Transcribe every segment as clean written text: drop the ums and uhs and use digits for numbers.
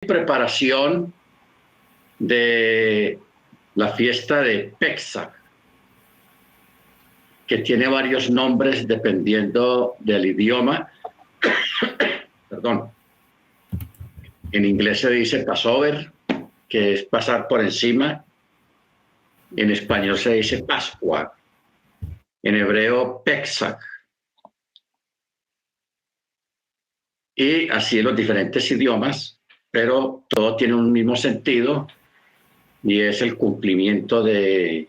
Preparación de la fiesta de Pesach, que tiene varios nombres dependiendo del idioma. Perdón. En inglés se dice Passover, que es pasar por encima. En español se dice Pascua. En hebreo, Pesach. Y así en los diferentes idiomas, pero todo tiene un mismo sentido y es el cumplimiento de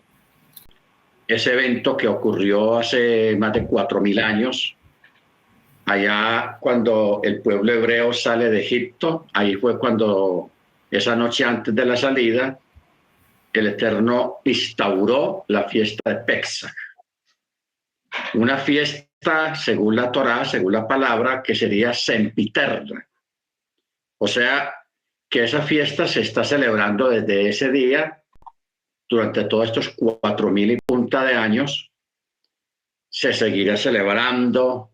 ese evento que ocurrió hace más de 4000 años, allá cuando el pueblo hebreo sale de Egipto. Ahí fue cuando, esa noche antes de la salida, el Eterno instauró la fiesta de Pesach. Una fiesta, según la Torá, según la palabra, que sería sempiterna. O sea, que esa fiesta se está celebrando desde ese día, durante todos estos 4000 y punta de años. Se seguirá celebrando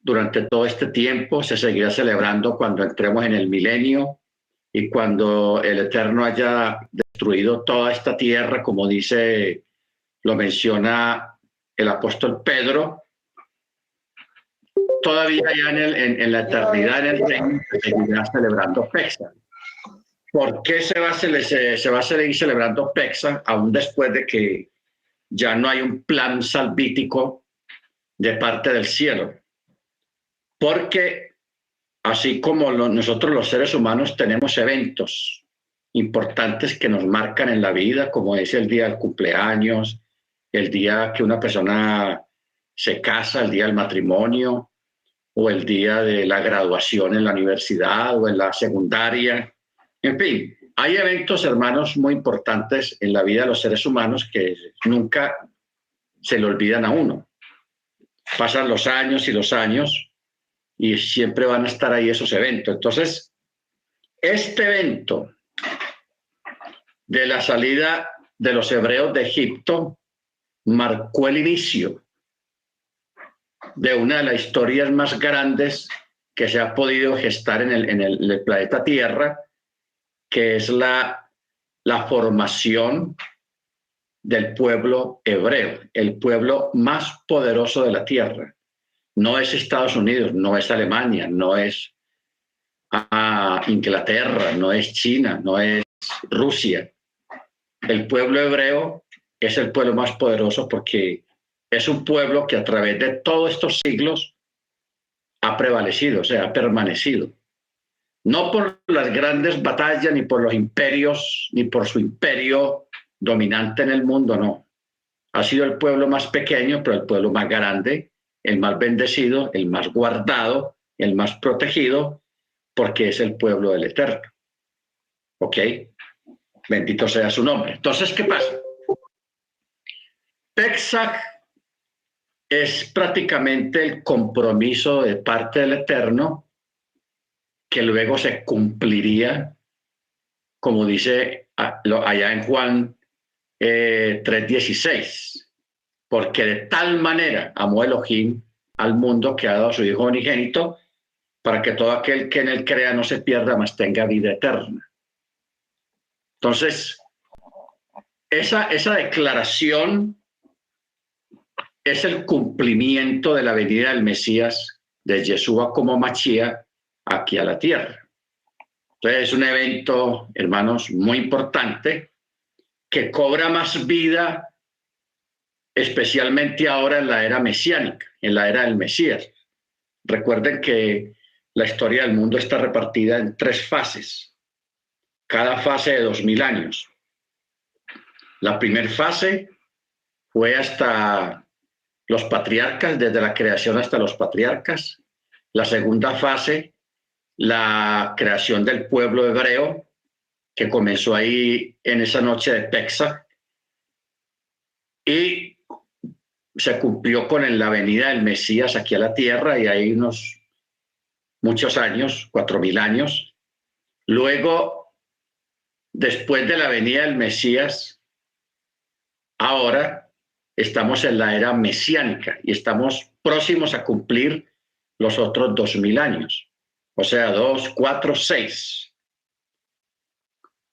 durante todo este tiempo, se seguirá celebrando cuando entremos en el milenio y cuando el Eterno haya destruido toda esta tierra, como dice, lo menciona el apóstol Pedro. Todavía ya en la eternidad, en el reino, se seguirá celebrando Pesach. ¿Por qué se va a seguir celebrando Pesach aún después de que ya no hay un plan salvítico de parte del cielo? Porque así como nosotros los seres humanos tenemos eventos importantes que nos marcan en la vida, como es el día del cumpleaños, el día que una persona se casa, el día del matrimonio, o el día de la graduación en la universidad o en la secundaria. En fin, hay eventos, hermanos, muy importantes en la vida de los seres humanos que nunca se le olvidan a uno. Pasan los años y los años y siempre van a estar ahí esos eventos. Entonces, este evento de la salida de los hebreos de Egipto marcó el inicio de una de las historias más grandes que se ha podido gestar en el planeta Tierra, que es la formación del pueblo hebreo, el pueblo más poderoso de la Tierra. No es Estados Unidos, no es Alemania, no es Inglaterra, no es China, no es Rusia. El pueblo hebreo es el pueblo más poderoso porque es un pueblo que a través de todos estos siglos ha prevalecido, o sea, ha permanecido. No por las grandes batallas, ni por los imperios, ni por su imperio dominante en el mundo, no. Ha sido el pueblo más pequeño, pero el pueblo más grande, el más bendecido, el más guardado, el más protegido, porque es el pueblo del Eterno. ¿Ok? Bendito sea su nombre. Entonces, ¿qué pasa? Pesach es prácticamente el compromiso de parte del Eterno que luego se cumpliría, como dice allá en Juan 3:16, porque de tal manera amó Elohim al mundo que ha dado a su Hijo unigénito, para que todo aquel que en él crea no se pierda, mas tenga vida eterna. Entonces, esa declaración es el cumplimiento de la venida del Mesías, de Yeshua como Mashiach, aquí a la tierra. Entonces es un evento, hermanos, muy importante, que cobra más vida, especialmente ahora en la era mesiánica, en la era del Mesías. Recuerden que la historia del mundo está repartida en 3 fases, cada fase de 2000 años. La primera fase fue hasta los patriarcas, desde la creación hasta los patriarcas. La segunda fase, la creación del pueblo hebreo, que comenzó ahí en esa noche de Pesach, y se cumplió con la venida del Mesías aquí a la tierra, y hay muchos años, 4000 años. Luego, después de la venida del Mesías, ahora estamos en la era mesiánica y estamos próximos a cumplir los otros 2000 años. O sea, 2, 4, 6.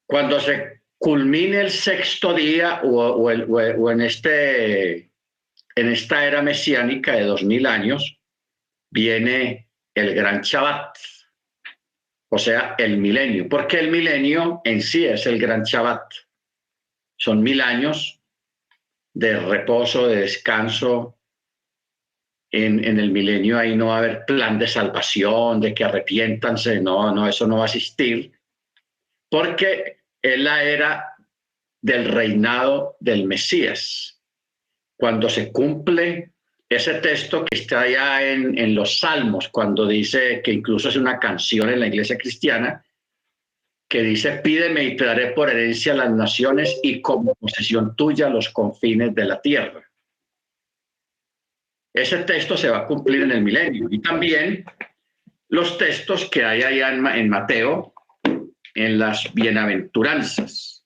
Cuando se culmine el sexto día o en esta era mesiánica de 2000 años, viene el gran Shabbat, o sea, el milenio, porque el milenio en sí es el gran Shabbat. Son 1000 años de reposo, de descanso. En el milenio ahí no va a haber plan de salvación, de que arrepiéntanse, no, eso no va a existir, porque es la era del reinado del Mesías. Cuando se cumple ese texto que está allá en los Salmos, cuando dice, que incluso es una canción en la iglesia cristiana, que dice, pídeme y te daré por herencia las naciones y como posesión tuya los confines de la tierra. Ese texto se va a cumplir en el milenio. Y también los textos que hay allá en Mateo, en las bienaventuranzas.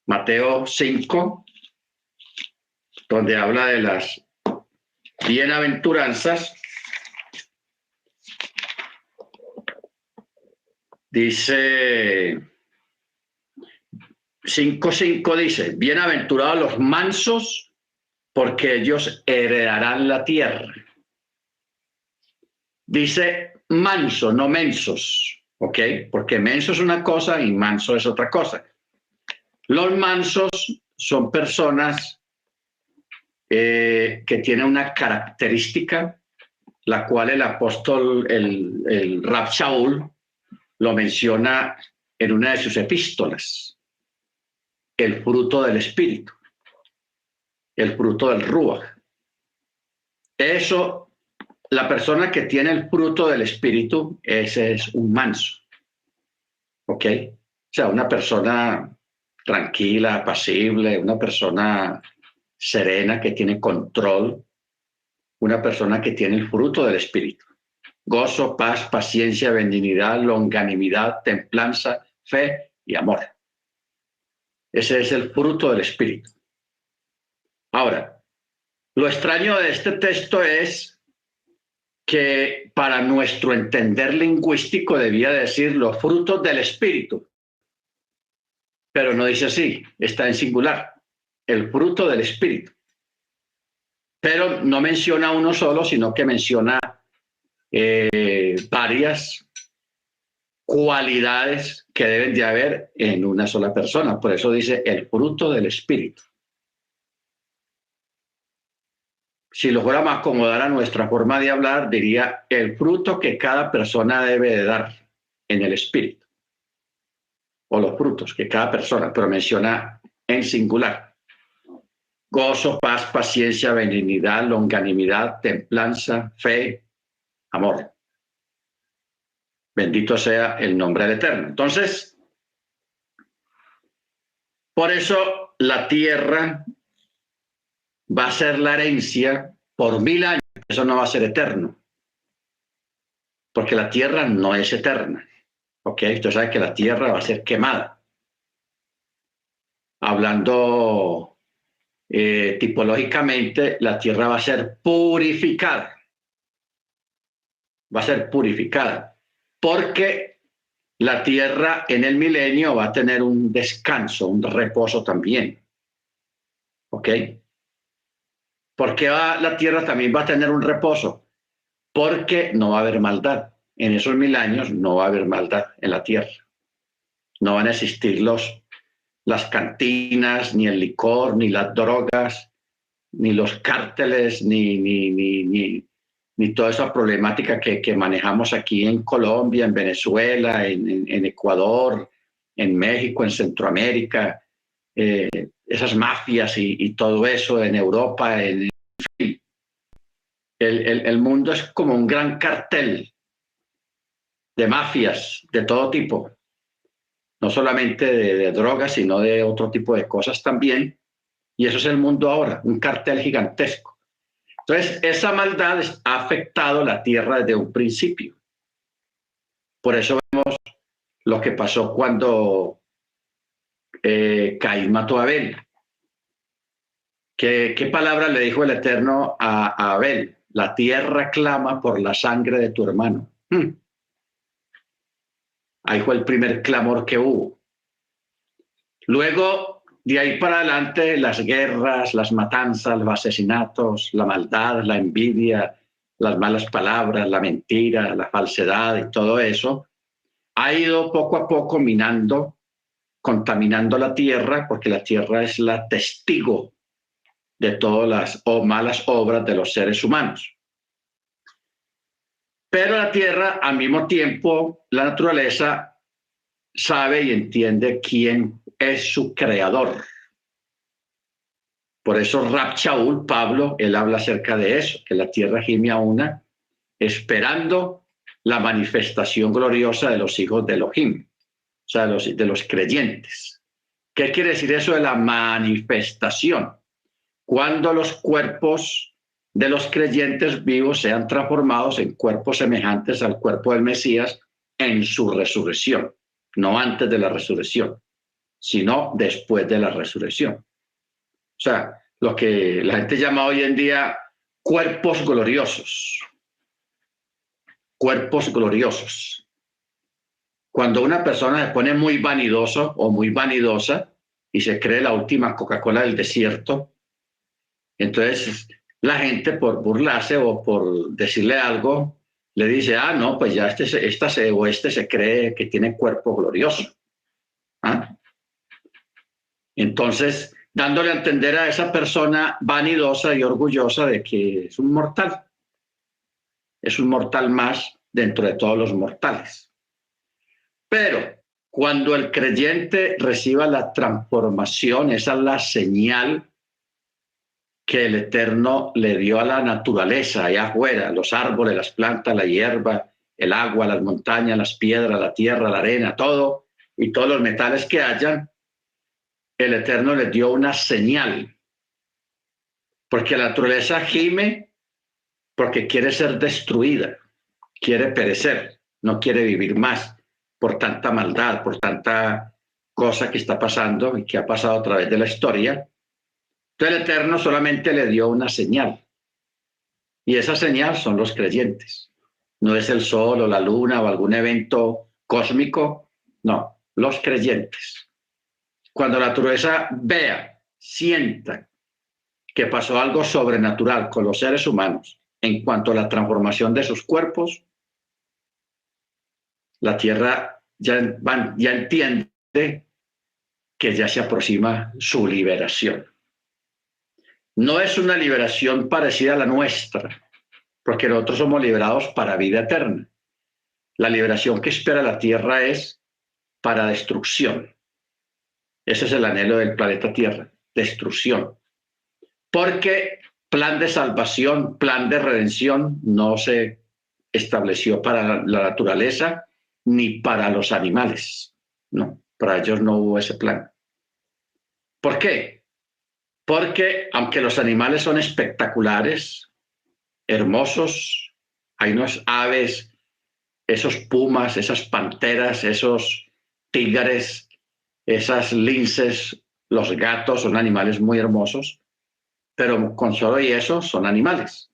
Mateo 5, donde habla de las bienaventuranzas, dice 5:5 dice, bienaventurados los mansos, porque ellos heredarán la tierra. Dice manso, no mensos, ¿ok? Porque menso es una cosa y manso es otra cosa. Los mansos son personas que tienen una característica, la cual el apóstol, el Rab Shaul, lo menciona en una de sus epístolas, el fruto del espíritu, el fruto del Ruach. Eso, la persona que tiene el fruto del espíritu, ese es un manso, ¿ok? O sea, una persona tranquila, apacible, una persona serena que tiene control, una persona que tiene el fruto del espíritu. Gozo, paz, paciencia, benignidad, longanimidad, templanza, fe y amor. Ese es el fruto del espíritu. Ahora, lo extraño de este texto es que para nuestro entender lingüístico debía decir los frutos del espíritu, pero no dice así, está en singular, el fruto del espíritu. Pero no menciona uno solo, sino que menciona varias cualidades que deben de haber en una sola persona. Por eso dice el fruto del espíritu. Si lo fuéramos a acomodar a nuestra forma de hablar, diría el fruto que cada persona debe de dar en el espíritu. O los frutos que cada persona, pero menciona en singular. Gozo, paz, paciencia, benignidad, longanimidad, templanza, fe, amor. Bendito sea el nombre del Eterno. Entonces, por eso la tierra va a ser la herencia por 1000 años. Eso no va a ser eterno. Porque la tierra no es eterna. ¿Ok? Usted sabe que la tierra va a ser quemada. Hablando tipológicamente, la tierra va a ser purificada. Va a ser purificada. Porque la tierra en el milenio va a tener un descanso, un reposo también. ¿Ok? ¿Por qué la tierra también va a tener un reposo? Porque no va a haber maldad. En esos 1000 años no va a haber maldad en la tierra. No van a existir las cantinas, ni el licor, ni las drogas, ni los cárteles, ni toda esa problemática que manejamos aquí en Colombia, en Venezuela, en Ecuador, en México, en Centroamérica, esas mafias y todo eso en Europa. El mundo es como un gran cartel de mafias de todo tipo, no solamente de drogas, sino de otro tipo de cosas también. Y eso es el mundo ahora, un cartel gigantesco. Entonces, esa maldad ha afectado la tierra desde un principio. Por eso vemos lo que pasó cuando Caín mató a Abel. ¿Qué palabra le dijo el Eterno a Abel? La tierra clama por la sangre de tu hermano. Ahí fue el primer clamor que hubo. Luego, de ahí para adelante, las guerras, las matanzas, los asesinatos, la maldad, la envidia, las malas palabras, la mentira, la falsedad y todo eso, ha ido poco a poco minando, contaminando la tierra, porque la tierra es la testigo de todas las malas obras de los seres humanos. Pero la tierra, al mismo tiempo, la naturaleza sabe y entiende quién es su creador. Por eso Rab Shaul, Pablo, él habla acerca de eso, que la tierra gime a una, esperando la manifestación gloriosa de los hijos de Elohim, o sea, de los creyentes. ¿Qué quiere decir eso de la manifestación? Cuando los cuerpos de los creyentes vivos sean transformados en cuerpos semejantes al cuerpo del Mesías en su resurrección, no antes de la resurrección, sino después de la resurrección. O sea, lo que la gente llama hoy en día cuerpos gloriosos. Cuerpos gloriosos. Cuando una persona se pone muy vanidoso o muy vanidosa y se cree la última Coca-Cola del desierto, entonces la gente por burlarse o por decirle algo, le dice, ah, no, pues ya este se cree que tiene cuerpo glorioso. ¿Ah? Entonces, dándole a entender a esa persona vanidosa y orgullosa de que es un mortal más dentro de todos los mortales. Pero cuando el creyente reciba la transformación, esa es la señal que el Eterno le dio a la naturaleza allá afuera, los árboles, las plantas, la hierba, el agua, las montañas, las piedras, la tierra, la arena, todo, y todos los metales que hayan, el Eterno les dio una señal, porque la naturaleza gime porque quiere ser destruida, quiere perecer, no quiere vivir más por tanta maldad, por tanta cosa que está pasando y que ha pasado a través de la historia. Entonces el Eterno solamente le dio una señal, y esa señal son los creyentes. No es el sol o la luna o algún evento cósmico, no, los creyentes. Cuando la naturaleza vea, sienta que pasó algo sobrenatural con los seres humanos en cuanto a la transformación de sus cuerpos, la tierra ya entiende que ya se aproxima su liberación. No es una liberación parecida a la nuestra, porque nosotros somos liberados para vida eterna. La liberación que espera la tierra es para destrucción. Ese es el anhelo del planeta Tierra, destrucción. Porque plan de salvación, plan de redención no se estableció para la naturaleza ni para los animales. No, para ellos no hubo ese plan. ¿Por qué? Porque aunque los animales son espectaculares, hermosos, hay unas aves, esos pumas, esas panteras, esos tigres, esas linces, los gatos son animales muy hermosos, pero con solo y eso son animales.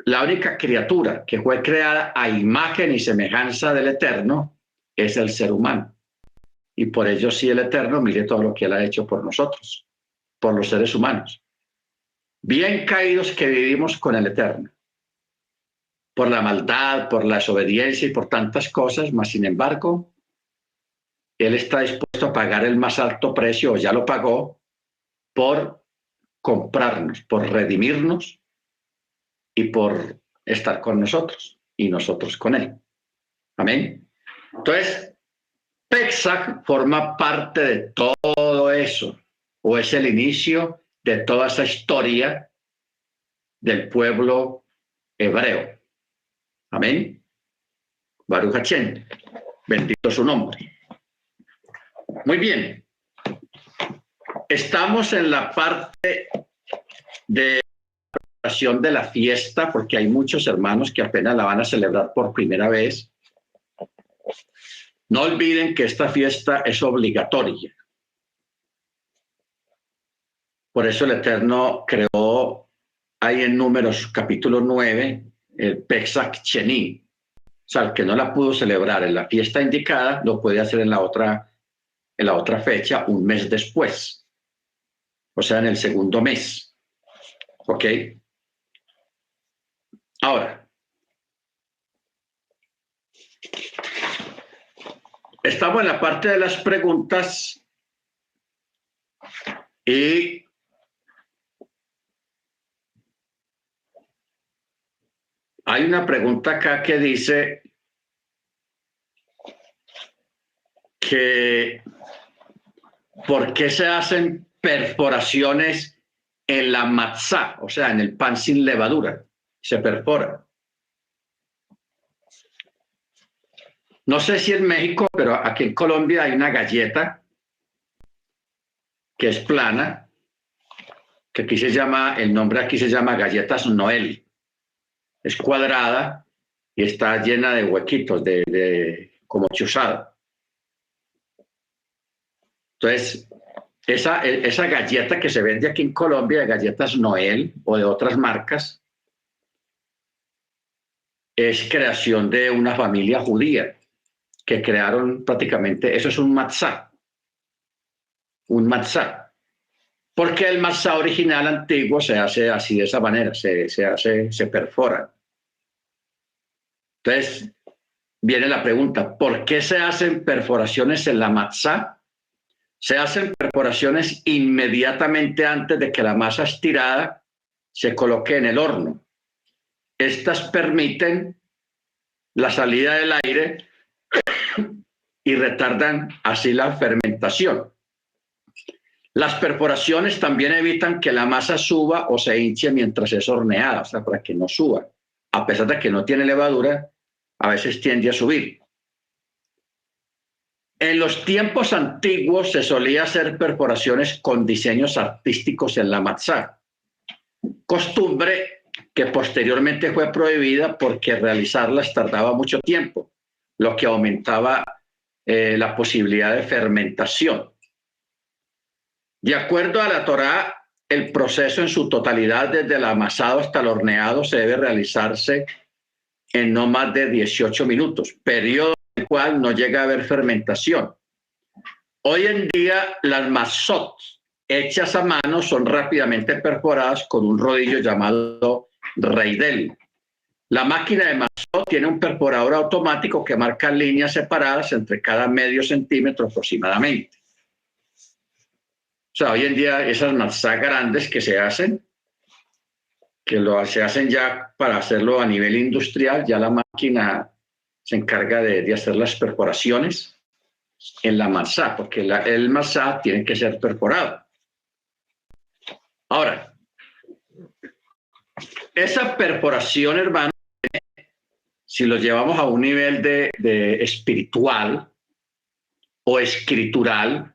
La única criatura que fue creada a imagen y semejanza del Eterno es el ser humano. Y por ello sí el Eterno mire todo lo que Él ha hecho por nosotros, por los seres humanos. Bien caídos que vivimos con el Eterno, por la maldad, por la desobediencia y por tantas cosas, mas sin embargo, Él está dispuesto a pagar el más alto precio, o ya lo pagó, por comprarnos, por redimirnos y por estar con nosotros y nosotros con Él. Amén. Entonces, Pesach forma parte de todo eso, o es el inicio de toda esa historia del pueblo hebreo. Amén. Baruch Hashem, bendito su nombre. Muy bien. Estamos en la parte de de la fiesta, porque hay muchos hermanos que apenas la van a celebrar por primera vez. No olviden que esta fiesta es obligatoria. Por eso el Eterno creó ahí en Números capítulo 9 el Pesach Sheni. O sea, el que no la pudo celebrar en la fiesta indicada, lo puede hacer en la otra en la otra fecha un mes después, o sea, en el segundo mes. ¿Ok? Ahora, estamos en la parte de las preguntas y hay una pregunta acá que dice que ¿por qué se hacen perforaciones en la matzá, o sea, en el pan sin levadura? Se perfora. No sé si en México, pero aquí en Colombia hay una galleta que es plana, que aquí se llama, el nombre aquí se llama galletas Noel. Es cuadrada y está llena de huequitos, como chuzada. Entonces, esa galleta que se vende aquí en Colombia, de galletas Noel o de otras marcas, es creación de una familia judía que crearon prácticamente, eso es un matzá. Un matzá. Porque el matzá original antiguo se hace así de esa manera, se perfora. Entonces, viene la pregunta, ¿por qué se hacen perforaciones en la matzá? Se hacen perforaciones inmediatamente antes de que la masa estirada se coloque en el horno. Estas permiten la salida del aire y retardan así la fermentación. Las perforaciones también evitan que la masa suba o se hinche mientras es horneada, o sea, para que no suba. A pesar de que no tiene levadura, a veces tiende a subir. En los tiempos antiguos se solía hacer perforaciones con diseños artísticos en la matzá, costumbre que posteriormente fue prohibida porque realizarlas tardaba mucho tiempo, lo que aumentaba la posibilidad de fermentación. De acuerdo a la Torá, el proceso en su totalidad, desde el amasado hasta el horneado, se debe realizarse en no más de 18 minutos, periodo en el cual no llega a haber fermentación. Hoy en día, las mazot hechas a mano son rápidamente perforadas con un rodillo llamado reidel. La máquina de mazot tiene un perforador automático que marca líneas separadas entre cada medio centímetro aproximadamente. O sea, hoy en día esas matzá grandes que se hacen, se hacen ya para hacerlo a nivel industrial, ya la máquina se encarga de hacer las perforaciones en la matzá, porque el matzá tiene que ser perforado. Ahora, esa perforación, hermano, si lo llevamos a un nivel de espiritual o escritural,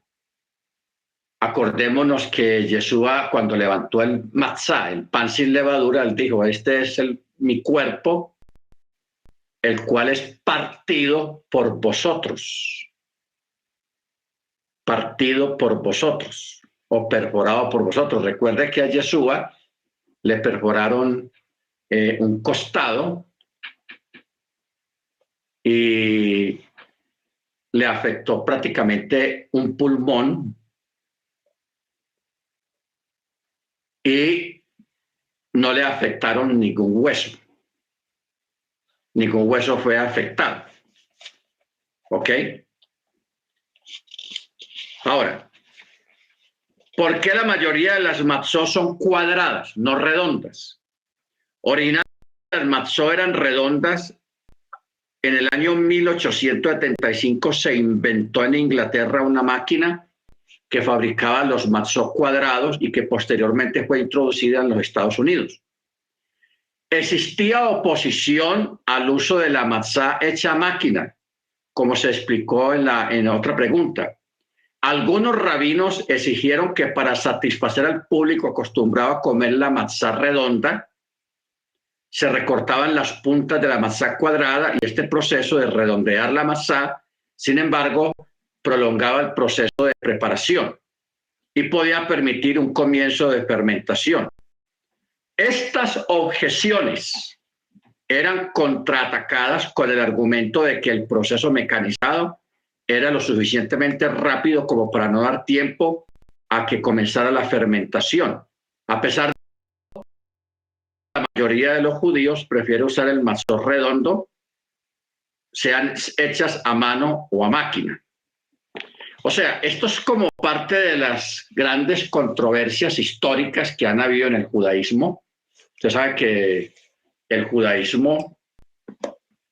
acordémonos que Yeshua, cuando levantó el matzá, el pan sin levadura, él dijo, este es mi cuerpo, el cual es partido por vosotros. Partido por vosotros o perforado por vosotros. Recuerde que a Yeshua le perforaron un costado y le afectó prácticamente un pulmón y no le afectaron ningún hueso. Ningún hueso fue afectado. ¿Ok? Ahora, ¿por qué la mayoría de las matzot son cuadradas, no redondas? Originalmente las matzot eran redondas. En el año 1875 se inventó en Inglaterra una máquina que fabricaba los matzot cuadrados y que posteriormente fue introducida en los Estados Unidos. Existía oposición al uso de la matzá hecha a máquina, como se explicó en otra pregunta. Algunos rabinos exigieron que para satisfacer al público acostumbrado a comer la matzá redonda, se recortaban las puntas de la matzá cuadrada y este proceso de redondear la matzá, sin embargo, prolongaba el proceso de preparación y podía permitir un comienzo de fermentación. Estas objeciones eran contraatacadas con el argumento de que el proceso mecanizado era lo suficientemente rápido como para no dar tiempo a que comenzara la fermentación. A pesar de que la mayoría de los judíos prefiere usar el mazor redondo, sean hechas a mano o a máquina. O sea, esto es como parte de las grandes controversias históricas que han habido en el judaísmo. Usted sabe que el judaísmo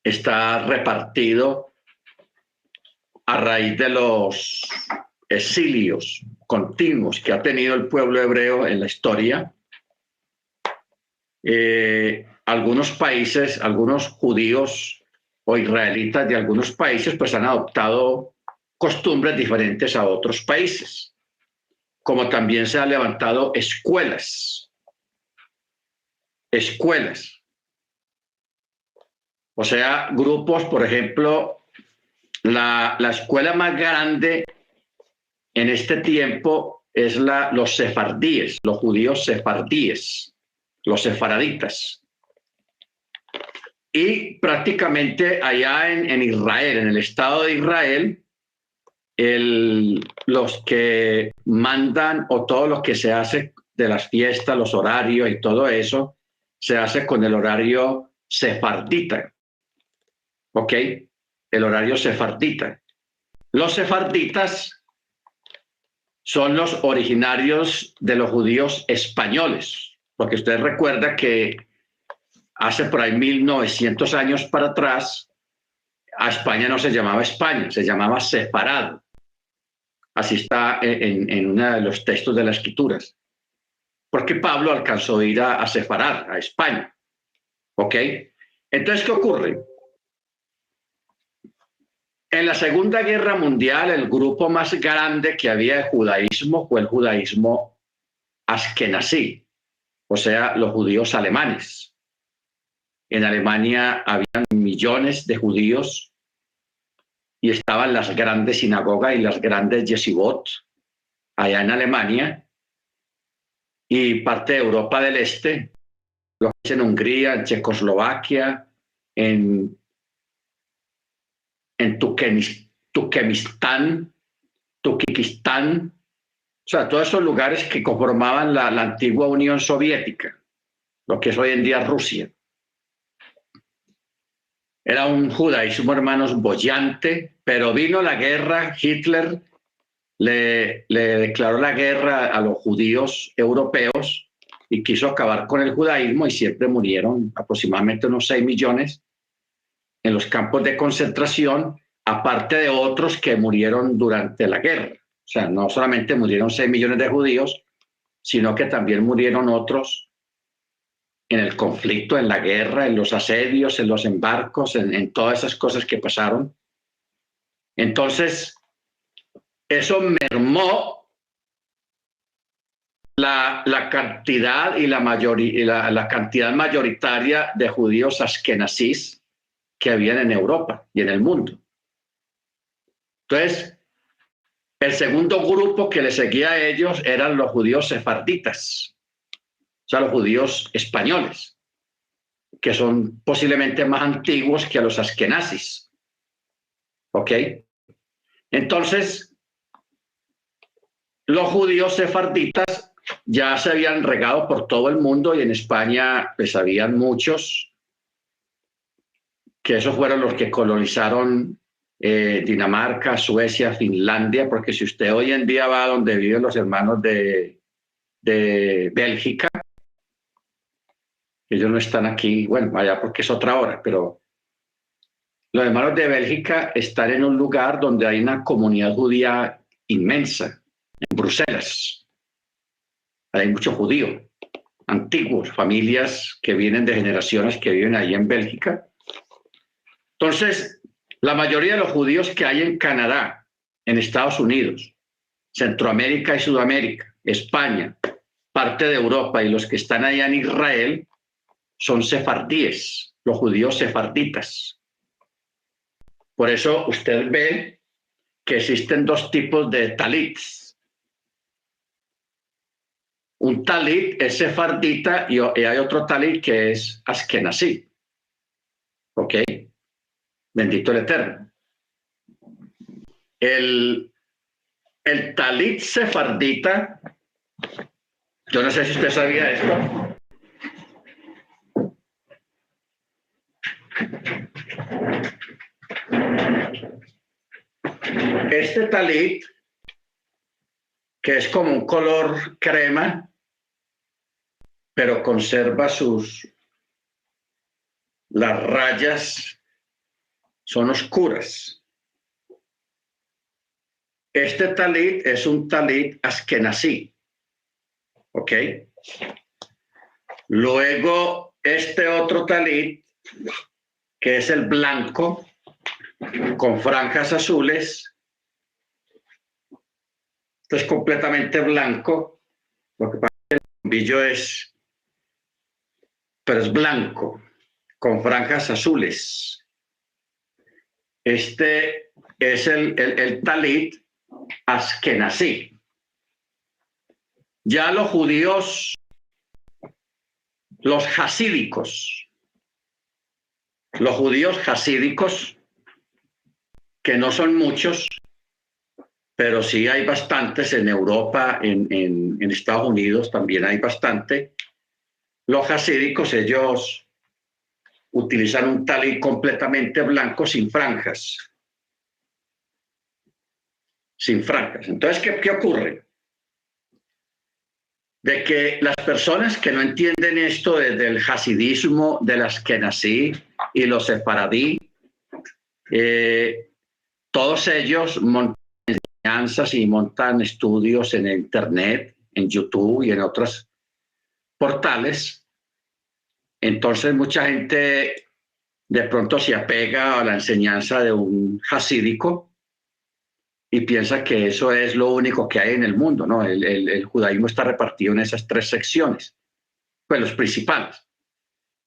está repartido a raíz de los exilios continuos que ha tenido el pueblo hebreo en la historia. Algunos países, algunos judíos o israelitas de algunos países, pues han adoptado costumbres diferentes a otros países, como también se han levantado escuelas. O sea, grupos, por ejemplo, la escuela más grande en este tiempo es los sefardíes, los judíos sefardíes, los sefaraditas. Y prácticamente allá en Israel, en el Estado de Israel, los que mandan o todo lo que se hace de las fiestas, los horarios y todo eso, se hace con el horario sefardita. ¿Ok? El horario sefardita. Los sefarditas son los originarios de los judíos españoles, porque usted recuerda que hace por ahí 1900 años para atrás, a España no se llamaba España, se llamaba Sefarad. Así está en uno de los textos de las Escrituras. Porque Pablo alcanzó a ir a Sefarad, a España. ¿Ok? Entonces, ¿qué ocurre? En la Segunda Guerra Mundial, el grupo más grande que había de judaísmo fue el judaísmo askenazí, o sea, los judíos alemanes. En Alemania habían millones de judíos y estaban las grandes sinagogas y las grandes yeshivot allá en Alemania y parte de Europa del Este, lo que es en Hungría, en Checoslovaquia, en Turkmenistán, Turkmenistán, o sea, todos esos lugares que conformaban la antigua Unión Soviética, lo que es hoy en día Rusia. Era un judaísmo, hermanos, boyante, pero vino la guerra, Hitler le declaró la guerra a los judíos europeos y quiso acabar con el judaísmo y siempre murieron aproximadamente unos 6 millones en los campos de concentración, aparte de otros que murieron durante la guerra. O sea, no solamente murieron 6 millones de judíos, sino que también murieron otros en el conflicto, en la guerra, en los asedios, en los embarcos, en todas esas cosas que pasaron. Entonces, eso mermó la cantidad y la cantidad mayoritaria de judíos askenazís que habían en Europa y en el mundo. Entonces, el segundo grupo que le seguía a ellos eran los judíos sefarditas, o sea, los judíos españoles, que son posiblemente más antiguos que a los askenazis. ¿Ok? Entonces, los judíos sefarditas ya se habían regado por todo el mundo y en España pues habían muchos, que esos fueron los que colonizaron Dinamarca, Suecia, Finlandia, porque si usted hoy en día va a donde viven los hermanos de Bélgica, ellos no están aquí, bueno, allá porque es otra hora, pero los hermanos de Bélgica están en un lugar donde hay una comunidad judía inmensa, en Bruselas. Hay muchos judíos antiguos, familias que vienen de generaciones que viven ahí en Bélgica. Entonces, la mayoría de los judíos que hay en Canadá, en Estados Unidos, Centroamérica y Sudamérica, España, parte de Europa y los que están allá en Israel son sefardíes, los judíos sefarditas. Por eso usted ve que existen dos tipos de talits. Un talit es sefardita y hay otro talit que es askenazí. ¿Ok? Bendito el Eterno. El, el talit sefardita, yo no sé si usted sabía esto. Este talit, que es como un color crema, pero conserva las rayas son oscuras. Este talit es un talit askenazí, ¿ok? Luego, este otro talit, que es el blanco, con franjas azules, esto es completamente blanco, lo que pasa es que el bombillo pero es blanco, con franjas azules. Este es el talit askenazí. Ya los judíos, los hasídicos, que no son muchos, pero sí hay bastantes en Europa, en Estados Unidos también hay bastante. Los hasídicos, ellos utilizan un talit completamente blanco sin franjas. Sin franjas. Entonces, ¿qué ocurre? De que las personas que no entienden esto del hasidismo, de las askenazí y los sefaradí, todos ellos montan enseñanzas y montan estudios en Internet, en YouTube y en otros portales. Entonces mucha gente de pronto se apega a la enseñanza de un hasídico y piensa que eso es lo único que hay en el mundo, ¿no? El judaísmo está repartido en esas tres secciones, pues los principales: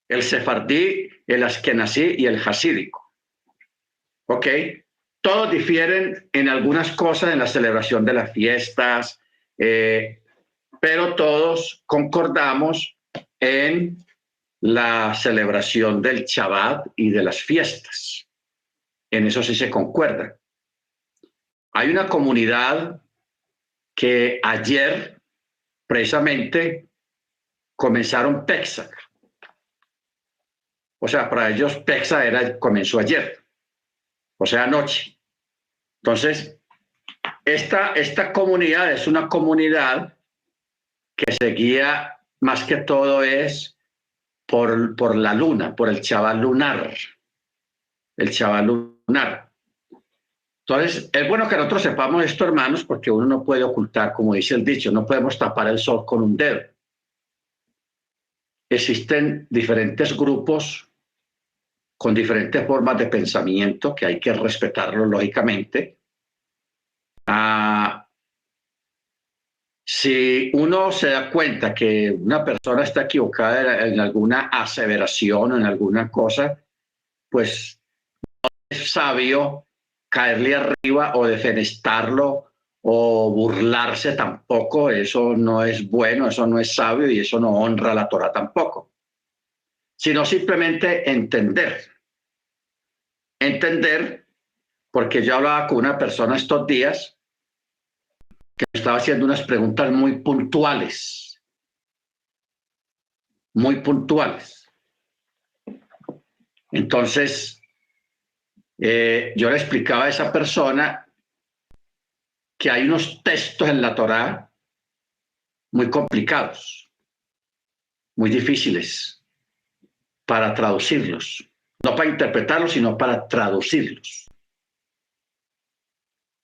el sefardí, el askenazí y el hasídico. ¿Ok? Todos difieren en algunas cosas en la celebración de las fiestas, pero todos concordamos en la celebración del Shabbat y de las fiestas. En eso sí se concuerda. Hay una comunidad que ayer precisamente comenzaron Pesach. O sea, para ellos Pesach comenzó ayer, o sea, anoche. Entonces, esta comunidad es una comunidad que se guía más que todo es por la luna, por el Shabbat lunar. El Shabbat lunar. Entonces, es bueno que nosotros sepamos esto, hermanos, porque uno no puede ocultar, como dice el dicho, no podemos tapar el sol con un dedo. Existen diferentes grupos con diferentes formas de pensamiento que hay que respetarlo lógicamente. Si uno se da cuenta que una persona está equivocada en alguna aseveración o en alguna cosa, pues no es sabio caerle arriba o defenestarlo o burlarse tampoco. Eso no es bueno, eso no es sabio y eso no honra la Torah tampoco. Sino simplemente entender, porque yo hablaba con una persona estos días que me estaba haciendo unas preguntas muy puntuales, muy puntuales. Entonces, yo le explicaba a esa persona que hay unos textos en la Torá muy complicados, muy difíciles para traducirlos, no para interpretarlos, sino para traducirlos.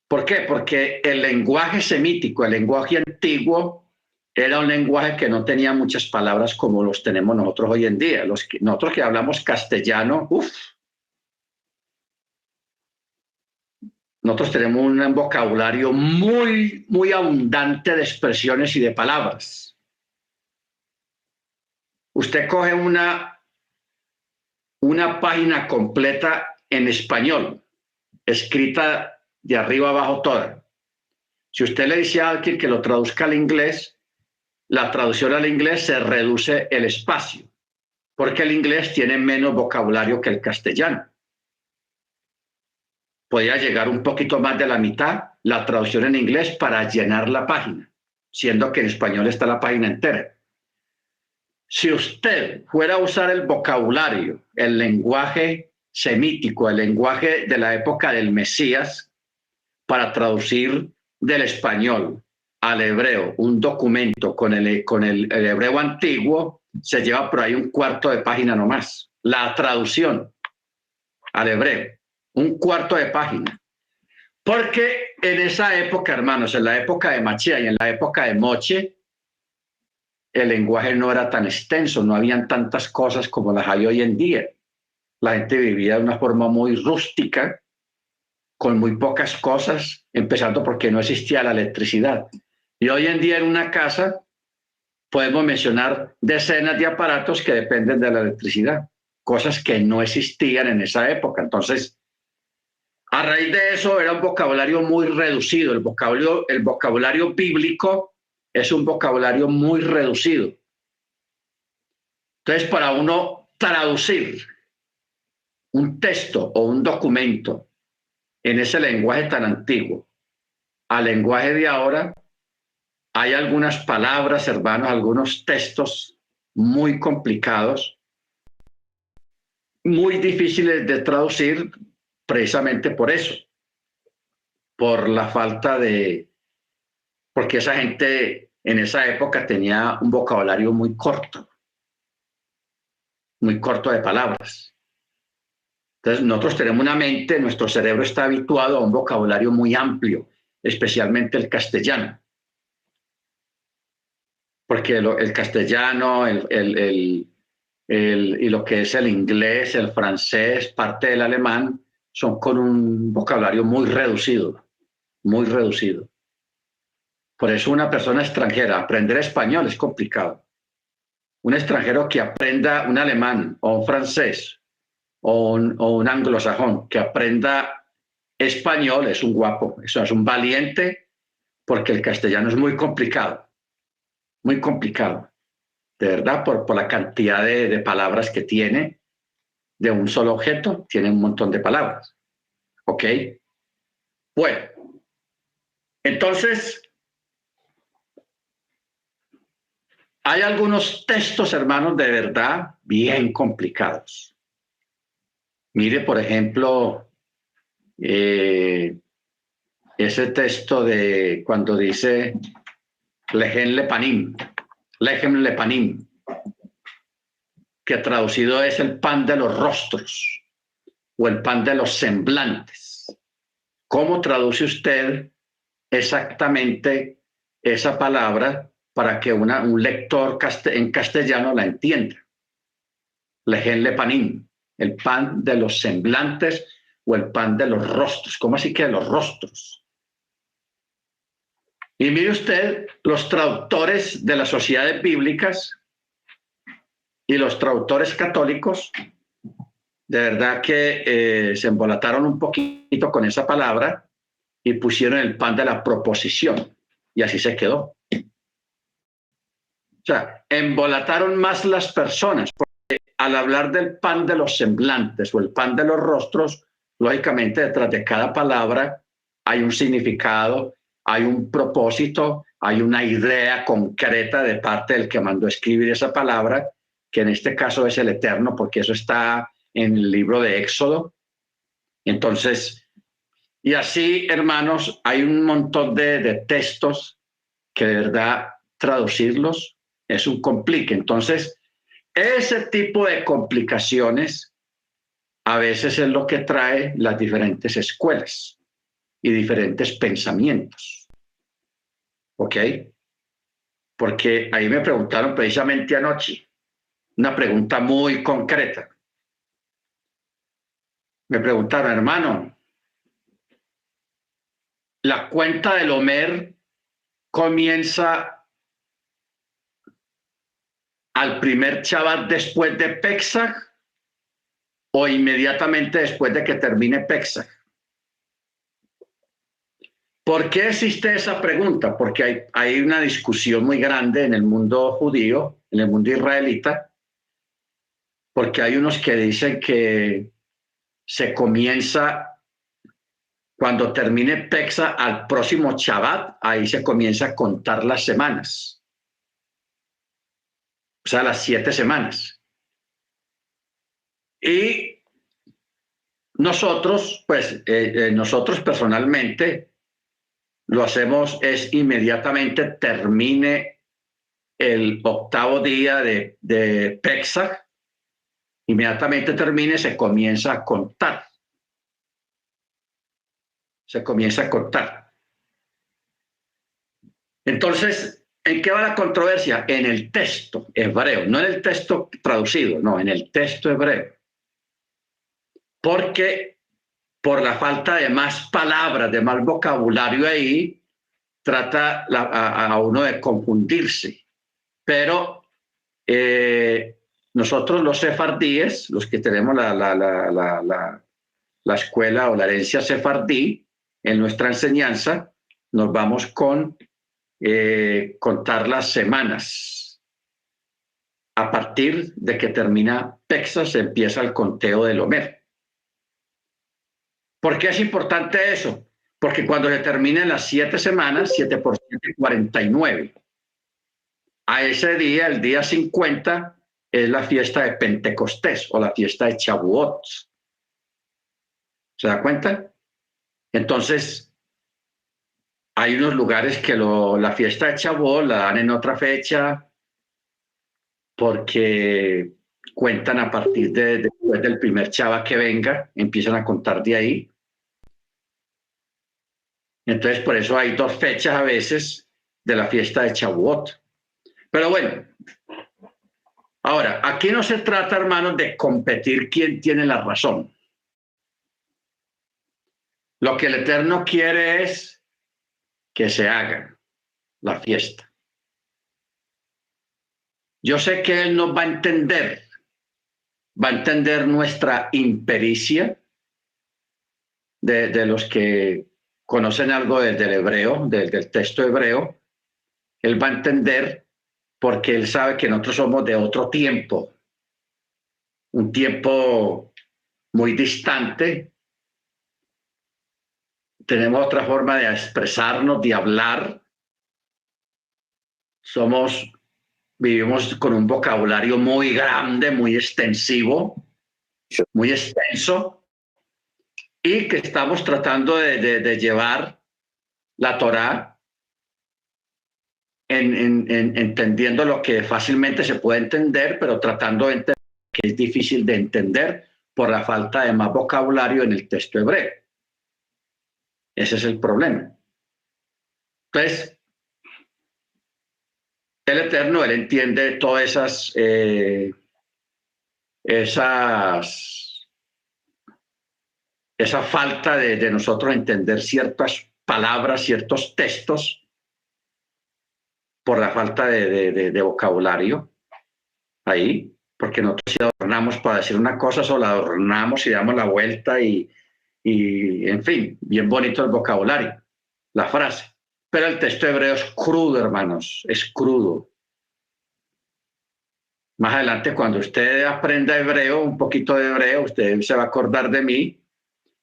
¿Por qué? Porque el lenguaje semítico, el lenguaje antiguo, era un lenguaje que no tenía muchas palabras como los tenemos nosotros hoy en día. Nosotros que hablamos castellano, nosotros tenemos un vocabulario muy, muy abundante de expresiones y de palabras. Usted coge una página completa en español, escrita de arriba abajo toda. Si usted le dice a alguien que lo traduzca al inglés, la traducción al inglés se reduce el espacio, porque el inglés tiene menos vocabulario que el castellano. podía llegar un poquito más de la mitad, la traducción en inglés para llenar la página, siendo que en español está la página entera. Si usted fuera a usar el vocabulario, el lenguaje semítico, el lenguaje de la época del Mesías, para traducir del español al hebreo un documento con el hebreo antiguo, se lleva por ahí un cuarto de página nomás. La traducción al hebreo, un cuarto de página. Porque en esa época, hermanos, en la época de Mashiach y en la época de Moche, el lenguaje no era tan extenso, no habían tantas cosas como las hay hoy en día. La gente vivía de una forma muy rústica, con muy pocas cosas, empezando porque no existía la electricidad. Y hoy en día en una casa podemos mencionar decenas de aparatos que dependen de la electricidad, cosas que no existían en esa época. Entonces, a raíz de eso era un vocabulario muy reducido. El vocabulario bíblico es un vocabulario muy reducido. Entonces, para uno traducir un texto o un documento en ese lenguaje tan antiguo al lenguaje de ahora, hay algunas palabras, hermanos, algunos textos muy complicados, muy difíciles de traducir precisamente por eso, por la falta de, porque esa gente en esa época tenía un vocabulario muy corto de palabras. Entonces, nosotros tenemos una mente, nuestro cerebro está habituado a un vocabulario muy amplio, especialmente el castellano. Porque el castellano, y lo que es el inglés, el francés, parte del alemán, son con un vocabulario muy reducido, muy reducido. Por eso una persona extranjera, aprender español es complicado. Un extranjero que aprenda un alemán o un francés o un anglosajón que aprenda español es un guapo, eso es un valiente, porque el castellano es muy complicado, de verdad, por la cantidad de palabras que tiene de un solo objeto, tiene un montón de palabras. ¿Ok? Bueno, entonces, hay algunos textos, hermanos, de verdad bien complicados. Mire, por ejemplo, ese texto de cuando dice Lehem Lepanim, que traducido es el pan de los rostros o el pan de los semblantes. ¿Cómo traduce usted exactamente esa palabra para que un lector en castellano la entienda? Lehem Lepanim, el pan de los semblantes o el pan de los rostros. ¿Cómo así que de los rostros? Y mire usted, los traductores de las sociedades bíblicas y los traductores católicos, de verdad que se embolataron un poquito con esa palabra y pusieron el pan de la proposición, y así se quedó. O sea, embolataron más las personas, porque al hablar del pan de los semblantes o el pan de los rostros, lógicamente detrás de cada palabra hay un significado, hay un propósito, hay una idea concreta de parte del que mandó escribir esa palabra, que en este caso es el Eterno, porque eso está en el libro de Éxodo. Entonces, y así, hermanos, hay un montón de textos que de verdad traducirlos es un complique. Entonces, ese tipo de complicaciones a veces es lo que trae las diferentes escuelas y diferentes pensamientos. ¿Ok? Porque ahí me preguntaron precisamente anoche una pregunta muy concreta. Me preguntaron, hermano, ¿la cuenta del Homer comienza al primer Shabbat después de Pesaj o inmediatamente después de que termine Pesaj? ¿Por qué existe esa pregunta? Porque hay una discusión muy grande en el mundo judío, en el mundo israelita, porque hay unos que dicen que se comienza Cuando termine Pexa, al próximo Shabbat, ahí se comienza a contar las semanas. O sea, las 7 semanas. Y nosotros, pues, nosotros personalmente lo hacemos es inmediatamente termine el 8º día de Pesach, inmediatamente termine, se comienza a contar. Se comienza a contar. Entonces, ¿en qué va la controversia? En el texto hebreo, no en el texto traducido, no, en el texto hebreo. Porque por la falta de más palabras, de más vocabulario ahí, trata a uno de confundirse. Pero nosotros los sefardíes, los que tenemos la escuela o la herencia sefardí, en nuestra enseñanza, nos vamos con contar las semanas. A partir de que termina Pexa, se empieza el conteo del Omer. ¿Por qué es importante eso? Porque cuando se terminen las 7 semanas, 7 por 7, 49. A ese día, el día 50, es la fiesta de Pentecostés o la fiesta de Shavuot. ¿Se da cuenta? Entonces, hay unos lugares que la fiesta de Shavuot la dan en otra fecha porque cuentan a partir después del primer Chava que venga, empiezan a contar de ahí. Entonces, por eso hay 2 fechas a veces de la fiesta de Shavuot. Pero bueno, ahora, aquí no se trata, hermanos, de competir quién tiene la razón. Lo que el Eterno quiere es que se haga la fiesta. Yo sé que Él nos va a entender nuestra impericia de los que conocen algo del hebreo, del texto hebreo. Él va a entender porque Él sabe que nosotros somos de otro tiempo, un tiempo muy distante. Tenemos otra forma de expresarnos, de hablar. Vivimos con un vocabulario muy grande, muy extensivo, muy extenso, y que estamos tratando de llevar la Torá entendiendo lo que fácilmente se puede entender, pero tratando de entender que es difícil de entender por la falta de más vocabulario en el texto hebreo. Ese es el problema. Entonces, el Eterno, Él entiende todas esa falta de nosotros entender ciertas palabras, ciertos textos, por la falta de vocabulario ahí, porque nosotros si adornamos para decir una cosa, solo la adornamos y damos la vuelta y en fin, bien bonito el vocabulario, la frase. Pero el texto hebreo es crudo, hermanos, es crudo. Más adelante, cuando usted aprenda hebreo, un poquito de hebreo, usted se va a acordar de mí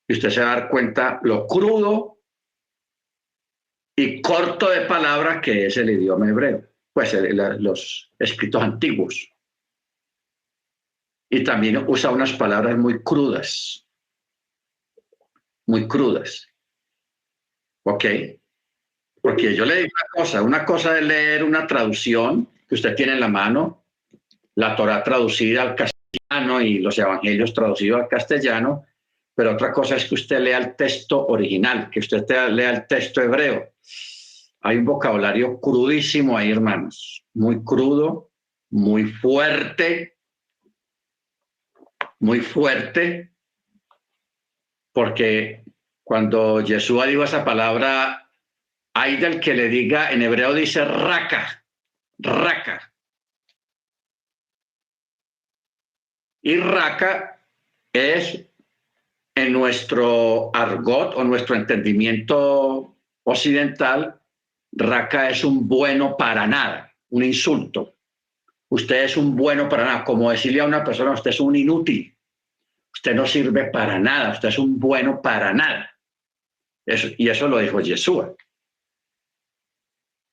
y usted se va a dar cuenta lo crudo y corto de palabra que es el idioma hebreo, pues los escritos antiguos. Y también usa unas palabras muy crudas. Muy crudas. ¿Ok? Porque yo le digo una cosa es leer una traducción que usted tiene en la mano, la Torá traducida al castellano y los evangelios traducidos al castellano, pero otra cosa es que usted lea el texto original, que usted lea el texto hebreo. Hay un vocabulario crudísimo ahí, hermanos, muy crudo, muy fuerte, porque cuando Jesús dijo esa palabra, hay del que le diga, en hebreo dice raka, raka. Y raka es en nuestro argot o nuestro entendimiento occidental, raka es un bueno para nada, un insulto. Usted es un bueno para nada, como decirle a una persona, usted es un inútil, usted no sirve para nada, usted es un bueno para nada. Y eso lo dijo Yeshua.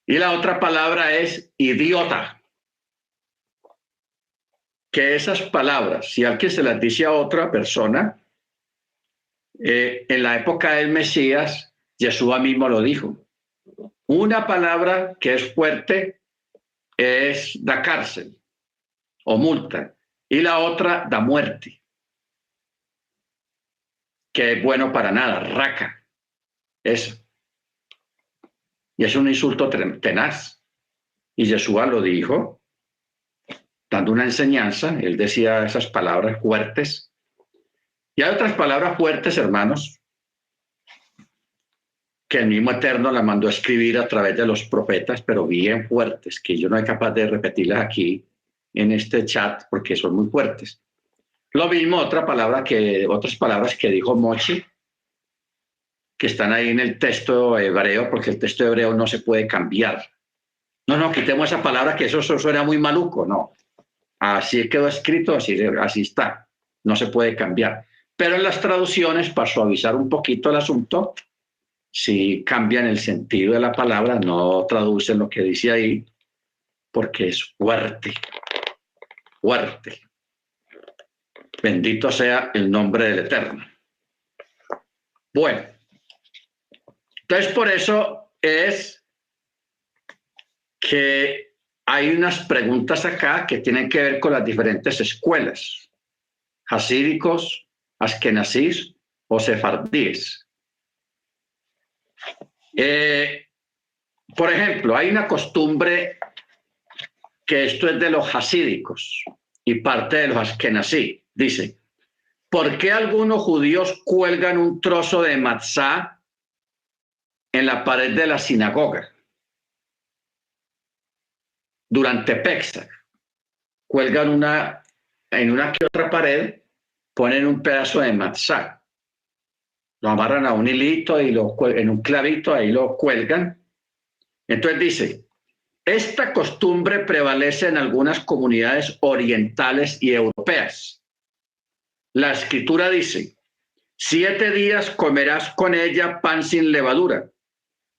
Y la otra palabra es idiota. Que esas palabras, si alguien se las dice a otra persona, en la época del Mesías, Yeshua mismo lo dijo. Una palabra que es fuerte es da cárcel o multa, y la otra da muerte, que es bueno para nada, raca. Eso. Y es un insulto tenaz. Y Yeshua lo dijo, dando una enseñanza. Él decía esas palabras fuertes. Y hay otras palabras fuertes, hermanos, que el mismo Eterno la mandó a escribir a través de los profetas, pero bien fuertes, que yo no soy capaz de repetirlas aquí en este chat porque son muy fuertes. Lo mismo otras palabras que dijo Mochi, que están ahí en el texto hebreo, porque el texto hebreo no se puede cambiar. No, quitemos esa palabra, que eso suena muy maluco, no. Así quedó escrito, así está, no se puede cambiar. Pero en las traducciones, para suavizar un poquito el asunto, si cambian el sentido de la palabra, no traducen lo que dice ahí, porque es fuerte, fuerte. Bendito sea el nombre del Eterno. Bueno, entonces por eso es que hay unas preguntas acá que tienen que ver con las diferentes escuelas, hasídicos, askenazís o sefardíes. Por ejemplo, hay una costumbre que esto es de los hasídicos y parte de los askenazí. Dice, ¿por qué algunos judíos cuelgan un trozo de matzá en la pared de la sinagoga? Durante Pesaj, cuelgan en una que otra pared, ponen un pedazo de matzá, lo amarran a un hilito y en un clavito, ahí lo cuelgan. Entonces dice, esta costumbre prevalece en algunas comunidades orientales y europeas. La escritura dice, 7 días comerás con ella pan sin levadura,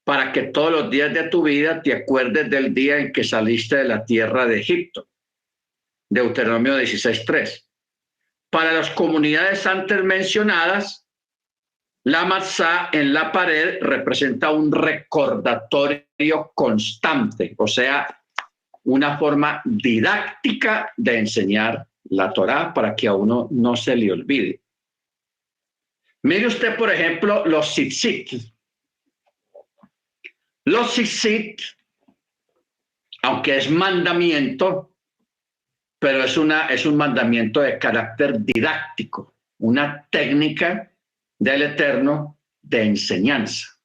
para que todos los días de tu vida te acuerdes del día en que saliste de la tierra de Egipto. Deuteronomio 16:3. Para las comunidades antes mencionadas, la matzá en la pared representa un recordatorio constante, o sea, una forma didáctica de enseñar la Torá para que a uno no se le olvide. Mire usted, por ejemplo, los tzitzit. Los tzitzit, aunque es mandamiento, pero es un mandamiento de carácter didáctico, una técnica del Eterno de enseñanza,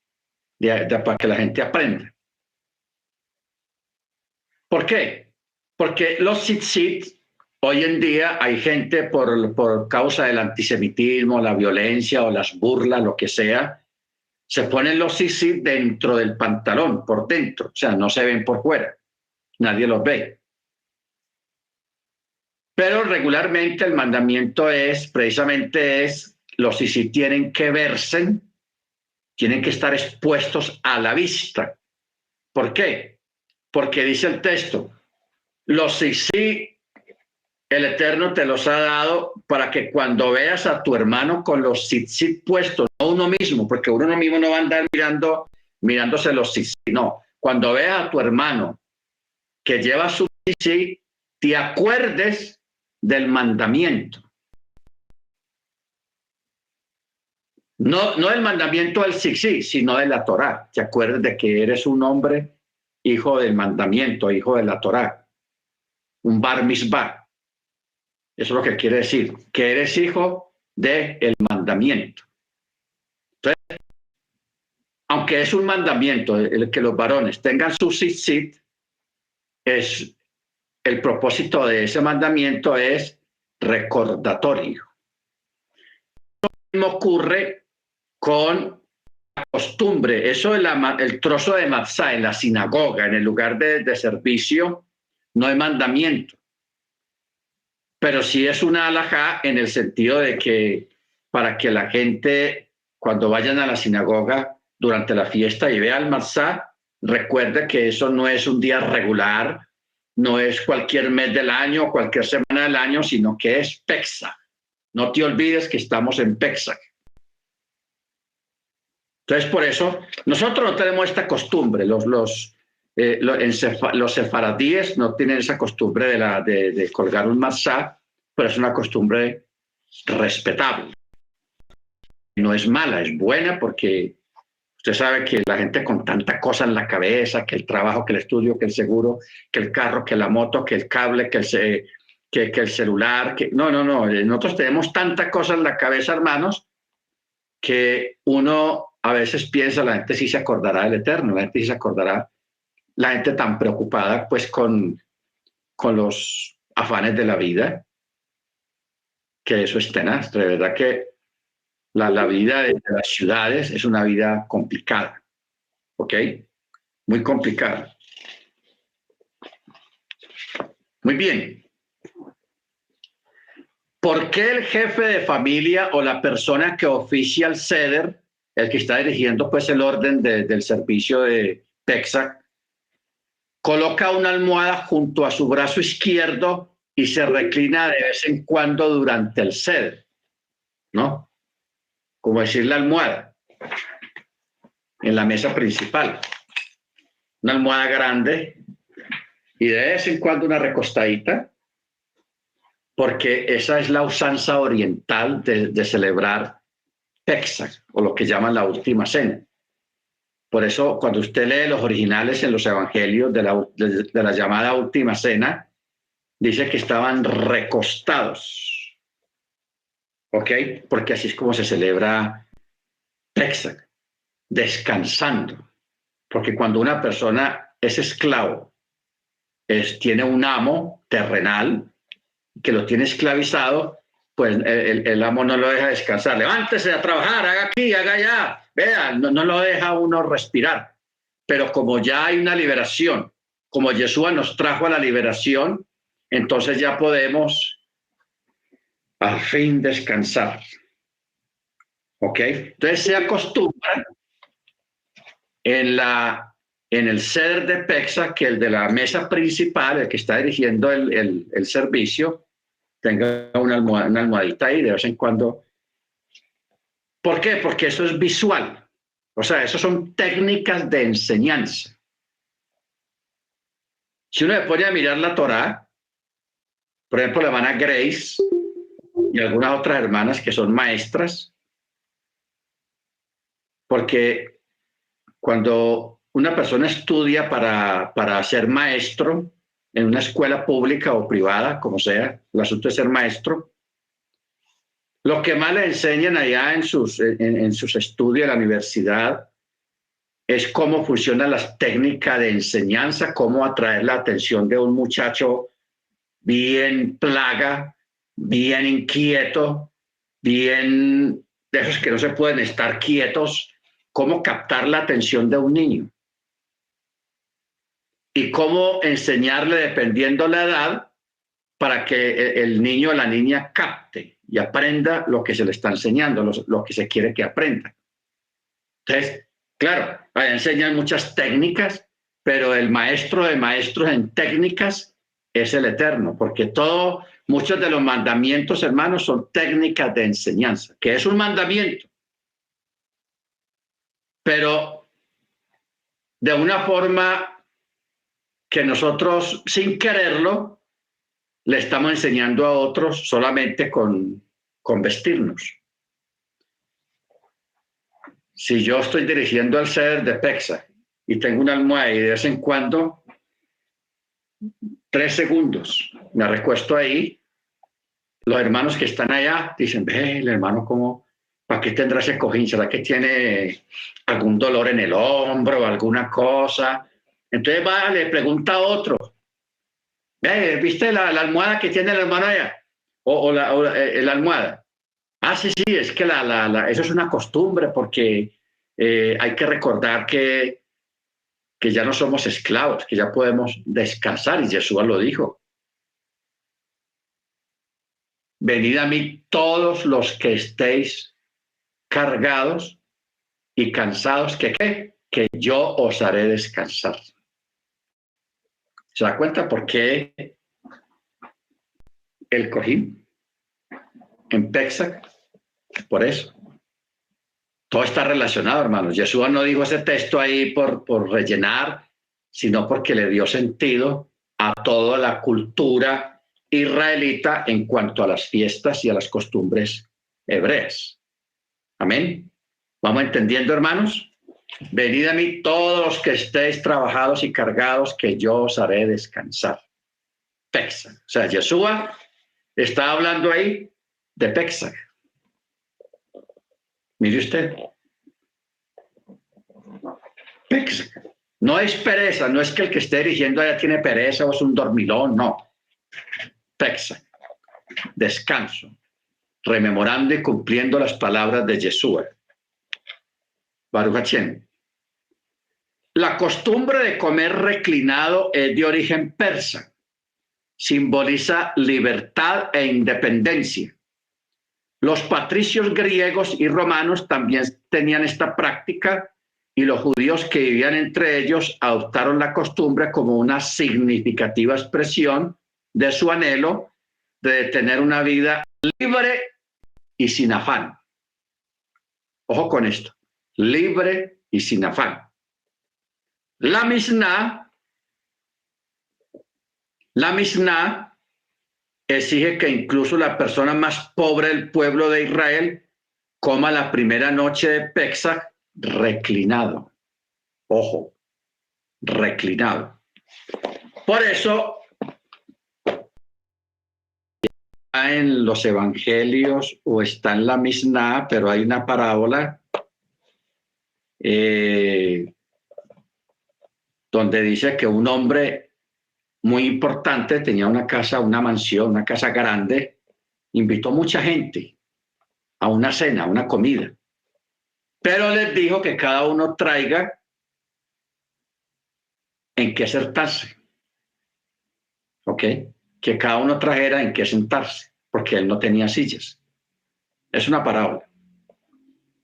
para que la gente aprenda. ¿Por qué? Porque los tzitzit, hoy en día hay gente por causa del antisemitismo, la violencia o las burlas, lo que sea, se ponen los tzitzit dentro del pantalón, por dentro, o sea, no se ven por fuera, nadie los ve. Pero regularmente el mandamiento precisamente los tzitzit tienen que verse, tienen que estar expuestos a la vista. ¿Por qué? Porque dice el texto, los tzitzit el Eterno te los ha dado para que cuando veas a tu hermano con los tzitzit puestos, no uno mismo, porque uno mismo no va a andar mirándose los tzitzit, no. Cuando veas a tu hermano que lleva su tzitzit, te acuerdes del mandamiento. No del mandamiento del tzitzit, sino de la Torá. Te acuerdes de que eres un hombre hijo del mandamiento, hijo de la Torá, un bar mitzvah. Eso es lo que quiere decir, que eres hijo del mandamiento. Entonces, aunque es un mandamiento el que los varones tengan su tzitzit, el propósito de ese mandamiento es recordatorio. Lo mismo ocurre con la costumbre, eso el trozo de matzá en la sinagoga, en el lugar de servicio, no es mandamiento. Pero sí es una halajá en el sentido de que para que la gente, cuando vayan a la sinagoga, durante la fiesta y ve al Matzah, recuerda que eso no es un día regular, no es cualquier mes del año, cualquier semana del año, sino que es Pesach. No te olvides que estamos en Pesach. Entonces, por eso, nosotros no tenemos esta costumbre. Los sefaradíes no tienen esa costumbre de colgar un matzah, pero es una costumbre respetable. No es mala, es buena porque usted sabe que la gente con tanta cosa en la cabeza, que el trabajo, que el estudio, que el seguro, que el carro, que la moto, que el cable, que el celular, que no. Nosotros tenemos tanta cosa en la cabeza, hermanos, que uno a veces piensa, la gente sí se acordará del Eterno, la gente sí se acordará, la gente tan preocupada pues con los afanes de la vida, que eso es tenaz. De verdad que la vida de las ciudades es una vida complicada, ¿ok? Muy complicada. Muy bien. ¿Por qué el jefe de familia o la persona que oficia el seder, el que está dirigiendo pues el orden del servicio de Pesach, coloca una almohada junto a su brazo izquierdo y se reclina de vez en cuando durante el seder, ¿no? Como decir la almohada en la mesa principal? Una almohada grande y de vez en cuando una recostadita, porque esa es la usanza oriental de celebrar Pesach, o lo que llaman la última cena. Por eso, cuando usted lee los originales en los evangelios de la llamada última cena, dice que estaban recostados, ¿ok? Porque así es como se celebra Pesach, descansando. Porque cuando una persona es esclavo, tiene un amo terrenal que lo tiene esclavizado, pues el amo no lo deja descansar. Levántese a trabajar, haga aquí, haga allá. Vea, no lo deja uno respirar. Pero como ya hay una liberación, como Yeshua nos trajo a la liberación, entonces ya podemos al fin descansar. ¿Ok? Entonces se acostumbra en el seder de Pesach que el de la mesa principal, el que está dirigiendo el servicio, tenga una almohadita ahí de vez en cuando. ¿Por qué? Porque eso es visual. O sea, eso son técnicas de enseñanza. Si uno le pone a mirar la Torá, por ejemplo, la hermana Grace y algunas otras hermanas que son maestras, porque cuando una persona estudia para ser maestro en una escuela pública o privada, como sea, el asunto es ser maestro, lo que más le enseñan allá en sus estudios en la universidad es cómo funcionan las técnicas de enseñanza, cómo atraer la atención de un muchacho bien plaga, bien inquieto, bien de esos que no se pueden estar quietos, cómo captar la atención de un niño y cómo enseñarle dependiendo la edad para que el niño o la niña capte y aprenda lo que se le está enseñando, lo que se quiere que aprenda. Entonces, claro, enseñan muchas técnicas, pero el maestro de maestros en técnicas es el Eterno, porque muchos de los mandamientos, hermanos, son técnicas de enseñanza, que es un mandamiento, pero de una forma que nosotros, sin quererlo, le estamos enseñando a otros solamente con vestirnos. Si yo estoy dirigiendo el seder de Pesach y tengo una almohada y de vez en cuando 3 segundos, me recuesto ahí. Los hermanos que están allá dicen, ve, el hermano, ¿cómo? ¿Para qué tendrá ese cojín? ¿Será que tiene algún dolor en el hombro o alguna cosa? Entonces le pregunta a otro, ¿viste la almohada que tiene el hermano allá? O la almohada. Ah, sí, es que eso es una costumbre porque hay que recordar que ya no somos esclavos, que ya podemos descansar, y Jesús lo dijo. Venid a mí todos los que estéis cargados y cansados, ¿que qué? Que yo os haré descansar. ¿Se da cuenta por qué el cojín en Pesach? Por eso. Todo está relacionado, hermanos. Yeshua no dijo ese texto ahí por rellenar, sino porque le dio sentido a toda la cultura israelita en cuanto a las fiestas y a las costumbres hebreas. Amén. ¿Vamos entendiendo, hermanos? Venid a mí todos los que estéis trabajados y cargados, que yo os haré descansar. Pesach. O sea, Yeshua está hablando ahí de Pesach. Mire usted. Pesach. No es pereza, no es que el que esté dirigiendo allá tiene pereza o es un dormilón, no. Pesach. Descanso. Rememorando y cumpliendo las palabras de Yeshua. Baruch Hashem. La costumbre de comer reclinado es de origen persa. Simboliza libertad e independencia. Los patricios griegos y romanos también tenían esta práctica y los judíos que vivían entre ellos adoptaron la costumbre como una significativa expresión de su anhelo de tener una vida libre y sin afán. Ojo con esto, libre y sin afán. La Mishnah exige que incluso la persona más pobre del pueblo de Israel coma la primera noche de Pesach reclinado. Ojo, reclinado. Por eso, está en los evangelios o está en la Mishnah, pero hay una parábola donde dice que un hombre muy importante tenía una casa, una mansión, una casa grande, invitó mucha gente a una cena, a una comida, pero les dijo que cada uno traiga en qué sentarse, ¿ok? Que cada uno trajera en qué sentarse, porque él no tenía sillas. Es una parábola.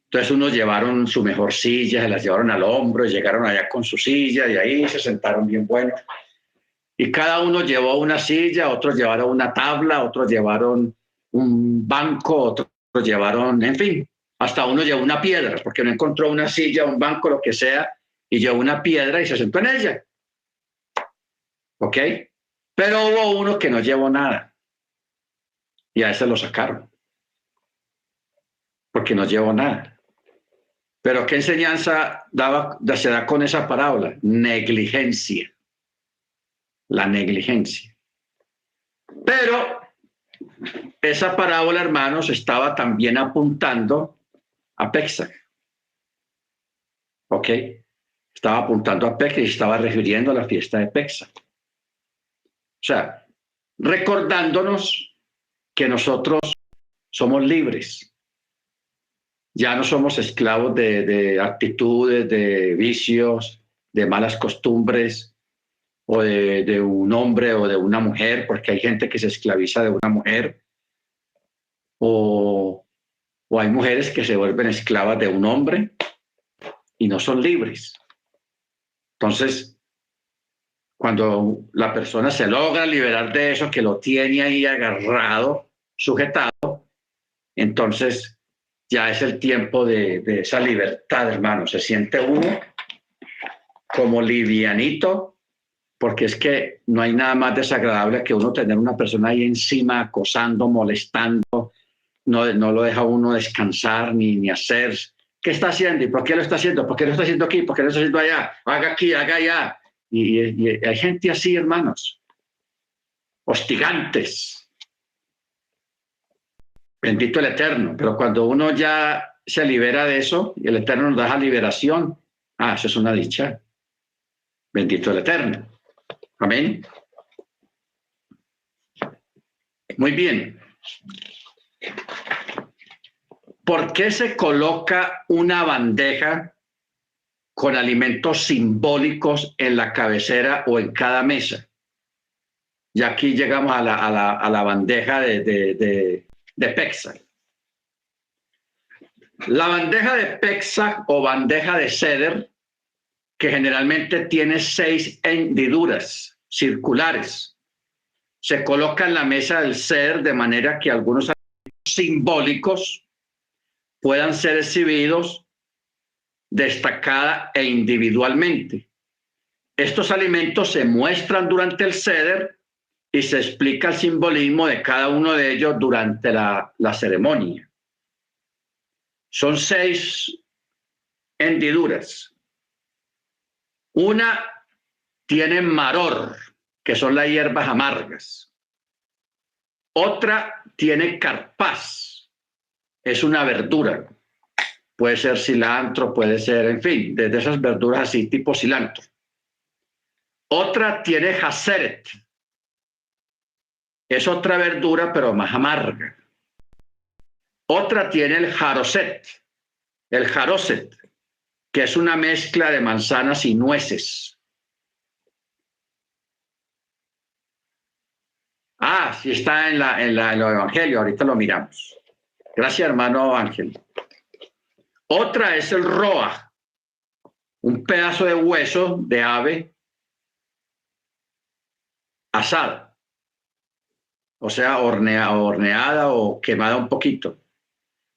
Entonces unos llevaron su mejor silla, se las llevaron al hombro, y llegaron allá con su silla y ahí se sentaron bien buenos. Y cada uno llevó una silla, otros llevaron una tabla, otros llevaron un banco, otros llevaron, en fin, hasta uno llevó una piedra, porque no encontró una silla, un banco, lo que sea, y llevó una piedra y se sentó en ella. ¿Ok? Pero hubo uno que no llevó nada. Y a ese lo sacaron. Porque no llevó nada. Pero ¿qué enseñanza se da con esa parábola? Negligencia. La negligencia. Pero esa parábola, hermanos, estaba también apuntando a Pesach. ¿Ok? Estaba apuntando a Pesach y estaba refiriendo a la fiesta de Pesach. O sea, recordándonos que nosotros somos libres. Ya no somos esclavos de actitudes, de vicios, de malas costumbres, o de un hombre o de una mujer, porque hay gente que se esclaviza de una mujer, o hay mujeres que se vuelven esclavas de un hombre y no son libres. Entonces, cuando la persona se logra liberar de eso, que lo tiene ahí agarrado, sujetado, entonces ya es el tiempo de esa libertad, hermano. Se siente uno como livianito, porque es que no hay nada más desagradable que uno tener una persona ahí encima, acosando, molestando, no lo deja uno descansar ni hacer. ¿Qué está haciendo? ¿Y por qué lo está haciendo? ¿Por qué lo está haciendo aquí? ¿Por qué lo está haciendo allá? Haga aquí, haga allá. Y hay gente así, hermanos, hostigantes. Bendito el Eterno. Pero cuando uno ya se libera de eso y el Eterno nos da esa liberación, eso es una dicha. Bendito el Eterno. Amén. Muy bien. ¿Por qué se coloca una bandeja con alimentos simbólicos en la cabecera o en cada mesa? Y aquí llegamos a la bandeja de Pesach. La bandeja de Pesach o bandeja de Seder, que generalmente tiene 6 hendiduras circulares, se coloca en la mesa del Seder de manera que algunos simbólicos puedan ser exhibidos destacada e individualmente. Estos alimentos se muestran durante el Seder y se explica el simbolismo de cada uno de ellos durante la ceremonia. Son 6 hendiduras. Una tiene maror, que son las hierbas amargas. Otra tiene carpaz, es una verdura. Puede ser cilantro, puede ser, en fin, de esas verduras así, tipo cilantro. Otra tiene jaceret, es otra verdura, pero más amarga. Otra tiene el jaroset, que es una mezcla de manzanas y nueces. Sí está en los evangelios, ahorita lo miramos. Gracias, hermano Ángel. Otra es el roa, un pedazo de hueso de ave asada, o sea, horneada o quemada un poquito.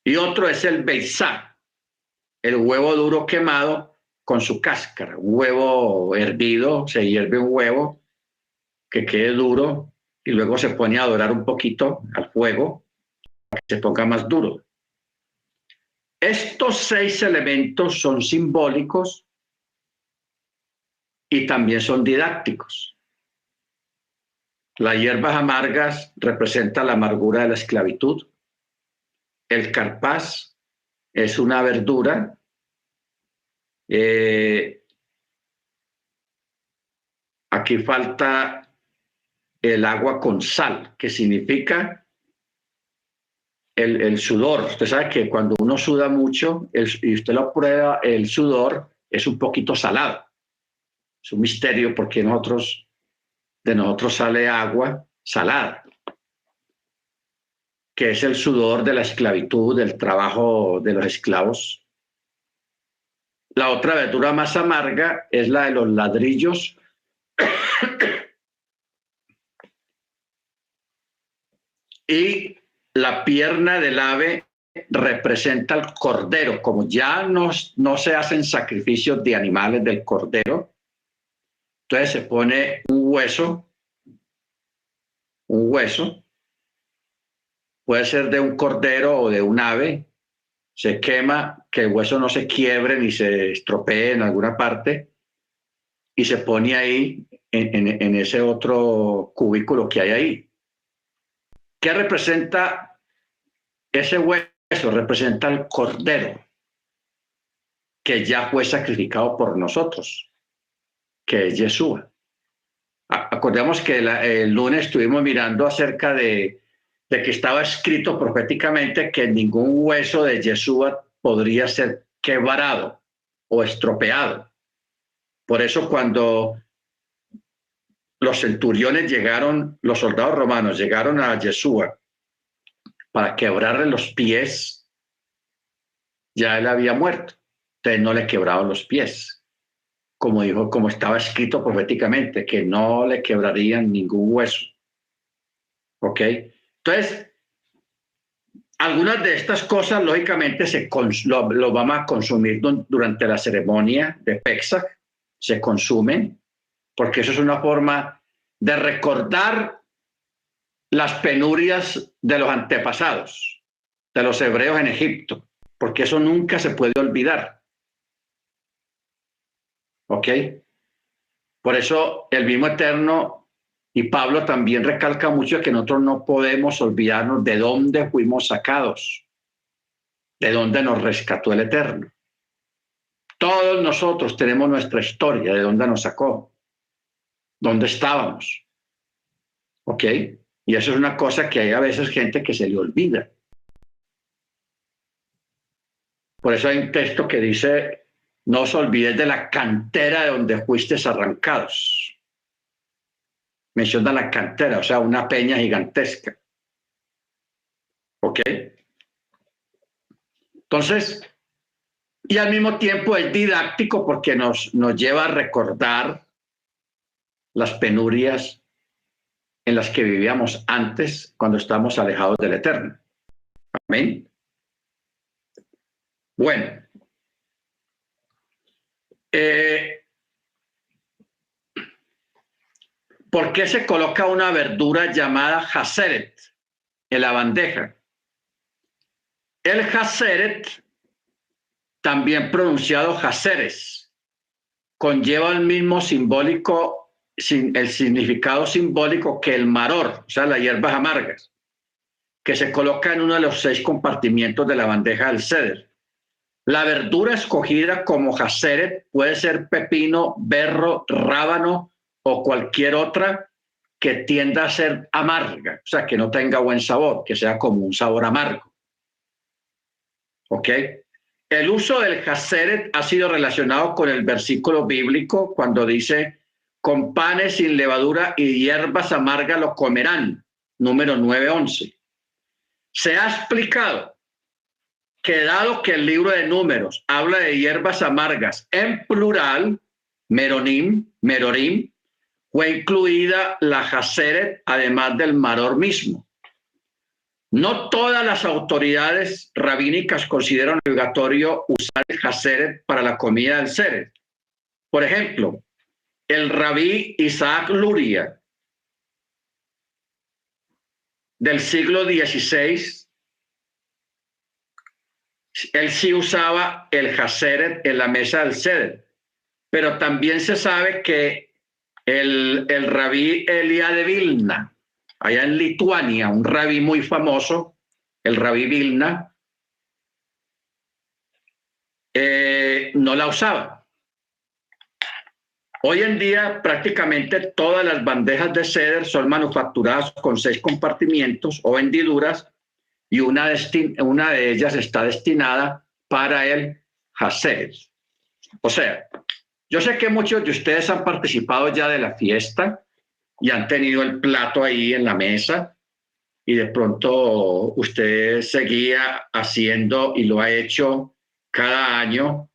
Y otro es el beizá, el huevo duro quemado con su cáscara, un huevo hervido, se hierve un huevo que quede duro y luego se pone a dorar un poquito al fuego para que se ponga más duro. Estos 6 elementos son simbólicos y también son didácticos. Las hierbas amargas representan la amargura de la esclavitud. El carpaz es una verdura. Aquí falta el agua con sal, que significa el sudor. Usted sabe que cuando uno suda mucho y usted lo prueba, el sudor es un poquito salado. Es un misterio porque de nosotros sale agua salada, que es el sudor de la esclavitud, del trabajo de los esclavos. La otra verdura más amarga es la de los ladrillos y la pierna del ave representa al cordero. Como ya no se hacen sacrificios de animales del cordero, entonces se pone un hueso, puede ser de un cordero o de un ave, se quema, que el hueso no se quiebre ni se estropee en alguna parte, y se pone ahí en ese otro cubículo que hay ahí. ¿Qué representa ese hueso? Representa el cordero que ya fue sacrificado por nosotros, que es Yeshua. Acordemos que el lunes estuvimos mirando acerca de que estaba escrito proféticamente que ningún hueso de Yeshua podría ser quebrado o estropeado. Por eso cuando los centuriones llegaron, los soldados romanos llegaron a Yeshua para quebrarle los pies, ya él había muerto. Entonces no le quebraban los pies. Como estaba escrito proféticamente, que no le quebrarían ningún hueso. ¿Ok? Entonces, algunas de estas cosas, lógicamente, lo vamos a consumir durante la ceremonia de Pesach, se consumen, porque eso es una forma de recordar las penurias de los antepasados, de los hebreos en Egipto, porque eso nunca se puede olvidar. ¿Ok? Por eso el mismo Eterno y Pablo también recalca mucho que nosotros no podemos olvidarnos de dónde fuimos sacados, de dónde nos rescató el Eterno. Todos nosotros tenemos nuestra historia, de dónde nos sacó, dónde estábamos. ¿Ok? Y eso es una cosa que hay a veces gente que se le olvida. Por eso hay un texto que dice, no os olvides de la cantera de donde fuisteis arrancados. Menciona la cantera, o sea, una peña gigantesca. ¿Ok? Entonces, y al mismo tiempo es didáctico porque nos lleva a recordar las penurias en las que vivíamos antes cuando estamos alejados del Eterno. Amén. Bueno, ¿por qué se coloca una verdura llamada haseret en la bandeja? El haseret, también pronunciado haseres, conlleva el mismo simbólico, el significado simbólico que el maror, o sea, las hierbas amargas, que se coloca en uno de los 6 compartimientos de la bandeja del ceder. La verdura escogida como haseret puede ser pepino, berro, rábano o cualquier otra que tienda a ser amarga, o sea, que no tenga buen sabor, que sea como un sabor amargo. ¿Ok? El uso del haseret ha sido relacionado con el versículo bíblico cuando dice, con panes sin levadura y hierbas amargas lo comerán, número 9:11. Se ha explicado que dado que el libro de Números habla de hierbas amargas en plural, merorim, fue incluida la haseret además del maror mismo. No todas las autoridades rabínicas consideran obligatorio usar el haseret para la comida del seder. Por ejemplo, el rabí Isaac Luria del siglo XVI, él sí usaba el haseret en la mesa del seder, pero también se sabe que el rabí Elia de Vilna, allá en Lituania, un rabí muy famoso, el rabí Vilna, no la usaba. Hoy en día prácticamente todas las bandejas de ceder son manufacturadas con 6 compartimientos o hendiduras y una de ellas está destinada para el haseret. O sea, yo sé que muchos de ustedes han participado ya de la fiesta y han tenido el plato ahí en la mesa y de pronto usted seguía haciendo y lo ha hecho cada año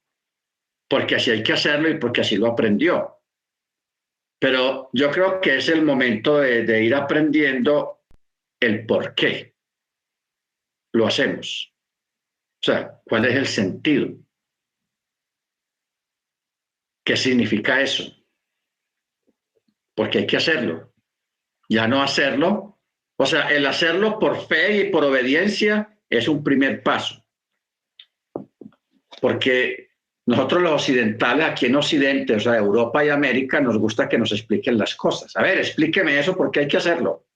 porque así hay que hacerlo y porque así lo aprendió. Pero yo creo que es el momento de ir aprendiendo el por qué lo hacemos. O sea, ¿cuál es el sentido? ¿Qué significa eso? Porque hay que hacerlo. Ya no hacerlo. O sea, el hacerlo por fe y por obediencia es un primer paso. Porque nosotros los occidentales, aquí en Occidente, o sea, Europa y América, nos gusta que nos expliquen las cosas. A ver, explíqueme eso porque hay que hacerlo.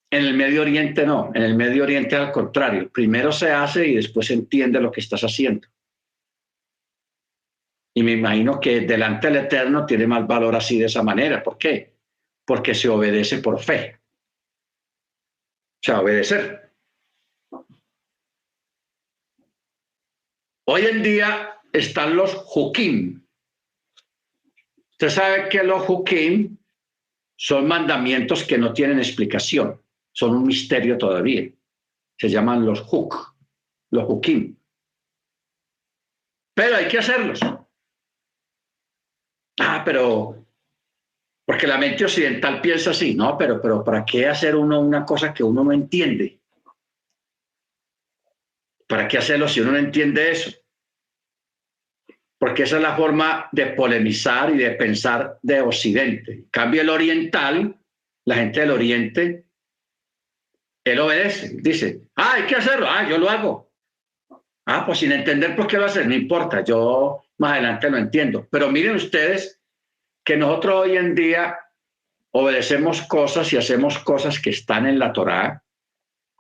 En el Medio Oriente no, en el Medio Oriente al contrario, primero se hace y después se entiende lo que estás haciendo. Y me imagino que delante del Eterno tiene más valor así de esa manera. ¿Por qué? Porque se obedece por fe. O sea, obedecer. Hoy en día están los hukim. Usted sabe que los hukim son mandamientos que no tienen explicación, son un misterio todavía. Se llaman los hukim. Pero hay que hacerlos. Pero porque la mente occidental piensa así, no, pero ¿para qué hacer uno una cosa que uno no entiende? ¿Para qué hacerlo si uno no entiende eso? Porque esa es la forma de polemizar y de pensar de Occidente. En cambio, el oriental, la gente del Oriente, él obedece, dice, hay que hacerlo, yo lo hago. Pues sin entender por qué lo hacen, no importa, yo más adelante lo entiendo. Pero miren ustedes que nosotros hoy en día obedecemos cosas y hacemos cosas que están en la Torá,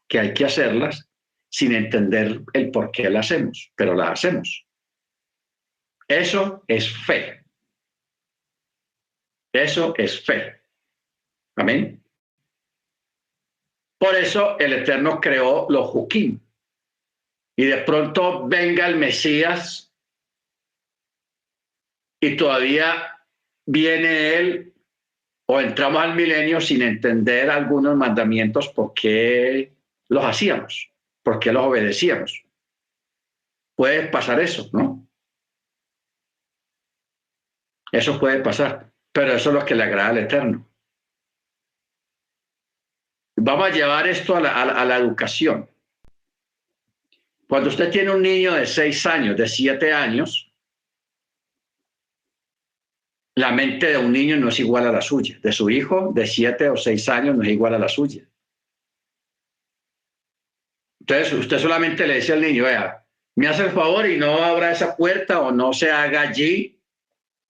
que hay que hacerlas, sin entender el por qué las hacemos, pero las hacemos. Eso es fe. Eso es fe. Amén. Por eso el Eterno creó los Juquim. Y de pronto venga el Mesías y todavía viene él o entramos al milenio sin entender algunos mandamientos, por qué los hacíamos, por qué los obedecíamos. Puede pasar eso, ¿no? Eso puede pasar, pero eso es lo que le agrada al Eterno. Vamos a llevar esto a la educación. Cuando usted tiene un niño de 6 años, de 7 años, la mente de un niño no es igual a la suya. De su hijo de 7 o 6 años no es igual a la suya. Entonces, usted solamente le dice al niño, vea, me hace el favor y no abra esa puerta o no se haga allí,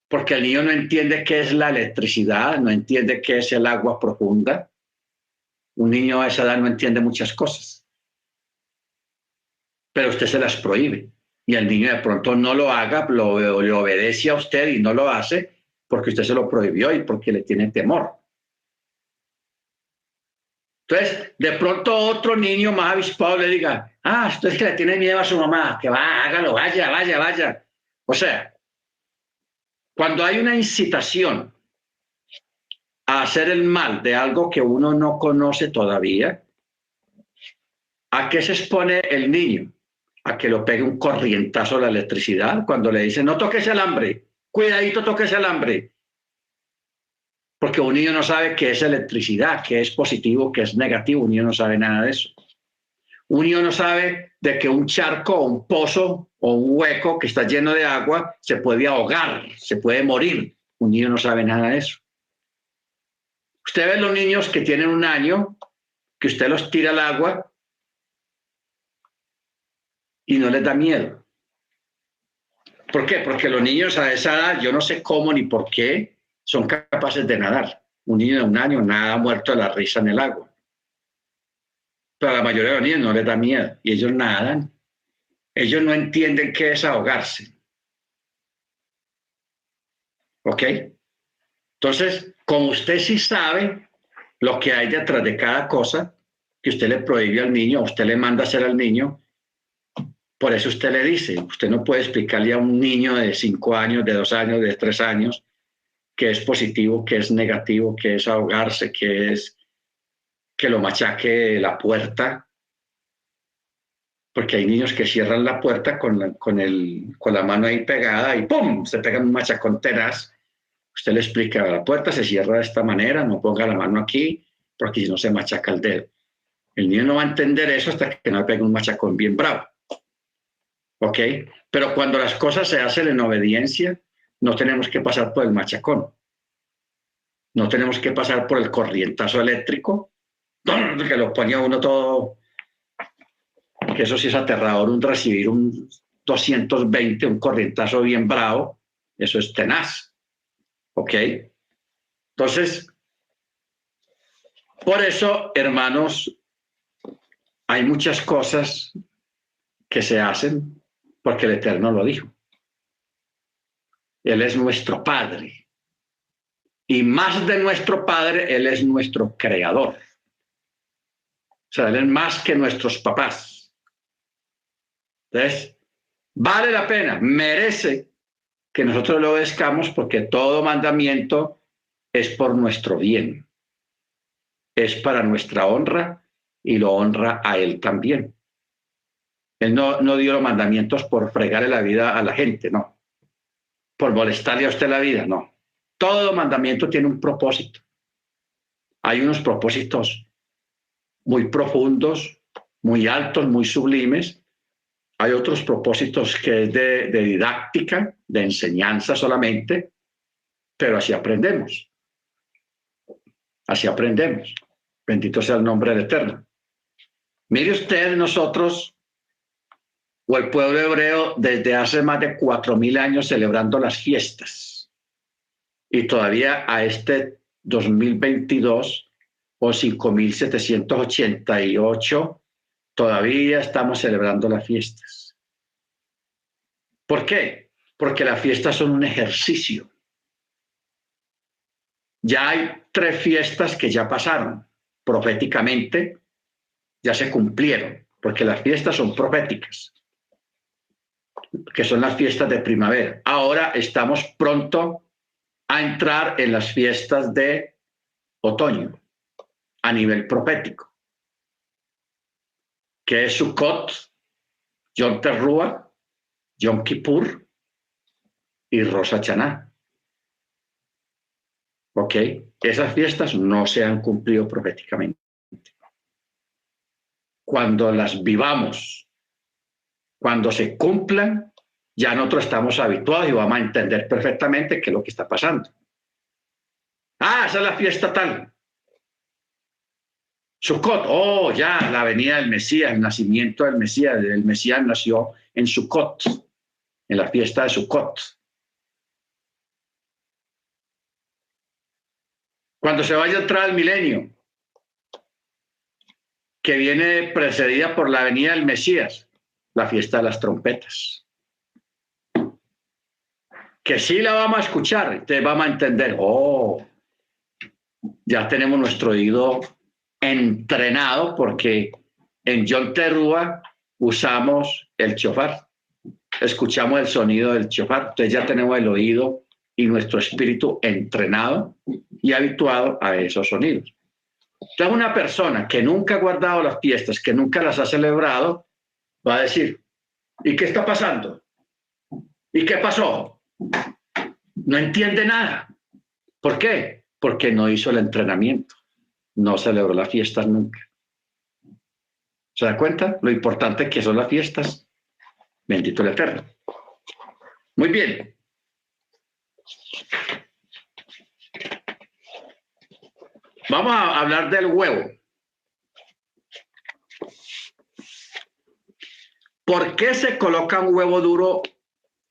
porque el niño no entiende qué es la electricidad, no entiende qué es el agua profunda. Un niño a esa edad no entiende muchas cosas, pero usted se las prohíbe. Y el niño de pronto no lo haga, le obedece a usted y no lo hace porque usted se lo prohibió y porque le tiene temor. Entonces, de pronto otro niño más avispado le diga, usted es que le tiene miedo a su mamá, que va, hágalo, vaya, vaya, vaya. O sea, cuando hay una incitación a hacer el mal de algo que uno no conoce todavía, ¿a qué se expone el niño? A que lo pegue un corrientazo a la electricidad cuando le dicen, no toques el alambre, cuidadito toques el alambre. Porque un niño no sabe qué es electricidad, qué es positivo, qué es negativo, un niño no sabe nada de eso. Un niño no sabe de que un charco o un pozo o un hueco que está lleno de agua se puede ahogar, se puede morir. Un niño no sabe nada de eso. Usted ve los niños que tienen 1 año, que usted los tira al agua y no les da miedo. ¿Por qué? Porque los niños a esa edad, yo no sé cómo ni por qué, son capaces de nadar. Un niño de 1 año nada muerto de la risa en el agua. Pero a la mayoría de los niños no les da miedo y ellos nadan. Ellos no entienden qué es ahogarse. ¿Ok? Entonces, como usted sí sabe lo que hay detrás de cada cosa que usted le prohíbe al niño, usted le manda hacer al niño, por eso usted le dice, usted no puede explicarle a un niño de 5 años, de 2 años, de 3 años, qué es positivo, qué es negativo, qué es ahogarse, qué es que lo machaque la puerta, porque hay niños que cierran la puerta con la mano ahí pegada y ¡pum! Se pegan un machacón tenaz. Usted le explica, la puerta se cierra de esta manera, no ponga la mano aquí, porque si no se machaca el dedo. El niño no va a entender eso hasta que no le pegue un machacón bien bravo. ¿Ok? Pero cuando las cosas se hacen en obediencia, no tenemos que pasar por el machacón. No tenemos que pasar por el corrientazo eléctrico, que lo ponía uno todo, que eso sí es aterrador, recibir un 220, un corrientazo bien bravo, eso es tenaz. ¿Ok? Entonces, por eso, hermanos, hay muchas cosas que se hacen porque el Eterno lo dijo. Él es nuestro Padre. Y más de nuestro Padre, Él es nuestro Creador. O sea, Él es más que nuestros papás. Entonces, vale la pena, merece que nosotros lo obedezcamos porque todo mandamiento es por nuestro bien. Es para nuestra honra y lo honra a Él también. Él no dio los mandamientos por fregarle la vida a la gente, no. Por molestarle a usted la vida, no. Todo mandamiento tiene un propósito. Hay unos propósitos muy profundos, muy altos, muy sublimes. Hay otros propósitos que es de didáctica, de enseñanza solamente, pero así aprendemos. Así aprendemos. Bendito sea el nombre del Eterno. Mire usted, nosotros, o el pueblo hebreo, desde hace más de 4.000 años celebrando las fiestas. Y todavía a este 2022 o 5.788, todavía estamos celebrando las fiestas. ¿Por qué? Porque las fiestas son un ejercicio. Ya hay 3 fiestas que ya pasaron proféticamente, ya se cumplieron, porque las fiestas son proféticas, que son las fiestas de primavera. Ahora estamos pronto a entrar en las fiestas de otoño a nivel profético, que es Sukkot, Yom Teruah Yom Kippur y Rosh Hashanah. ¿Ok? Esas fiestas no se han cumplido proféticamente. Cuando las vivamos, cuando se cumplan, ya nosotros estamos habituados y vamos a entender perfectamente qué es lo que está pasando. Ah, esa es la fiesta tal. Sukkot, oh, ya, la venida del Mesías, el nacimiento del Mesías. El Mesías nació en Sukkot, en la fiesta de Sukkot. Cuando se vaya a entrar el milenio, que viene precedida por la venida del Mesías, la fiesta de las trompetas. Que sí la vamos a escuchar, entonces vamos a entender, oh, ya tenemos nuestro oído entrenado porque en Yom Teruah usamos el shofar, escuchamos el sonido del shofar, entonces ya tenemos el oído y nuestro espíritu entrenado y habituado a esos sonidos. Entonces una persona que nunca ha guardado las fiestas, que nunca las ha celebrado, va a decir, ¿y qué está pasando? ¿Y qué pasó? No entiende nada. ¿Por qué? Porque no hizo el entrenamiento, no celebró las fiestas nunca. ¿Se da cuenta? Lo importante que son las fiestas. Bendito el Eterno. Muy bien. Vamos a hablar del huevo. ¿Por qué se coloca un huevo duro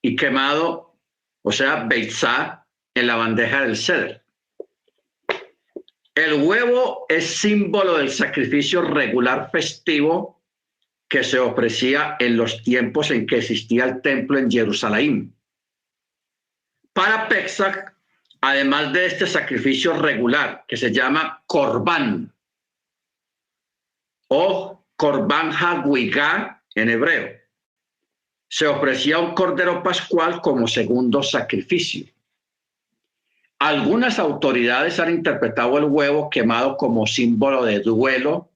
y quemado, o sea, beitzá, en la bandeja del ceder? El huevo es símbolo del sacrificio regular festivo que se ofrecía en los tiempos en que existía el templo en Jerusalén. Para Pesach, además de este sacrificio regular que se llama Corbán o Corbán Hagigá en hebreo, se ofrecía un cordero pascual como segundo sacrificio. Algunas autoridades han interpretado el huevo quemado como símbolo de duelo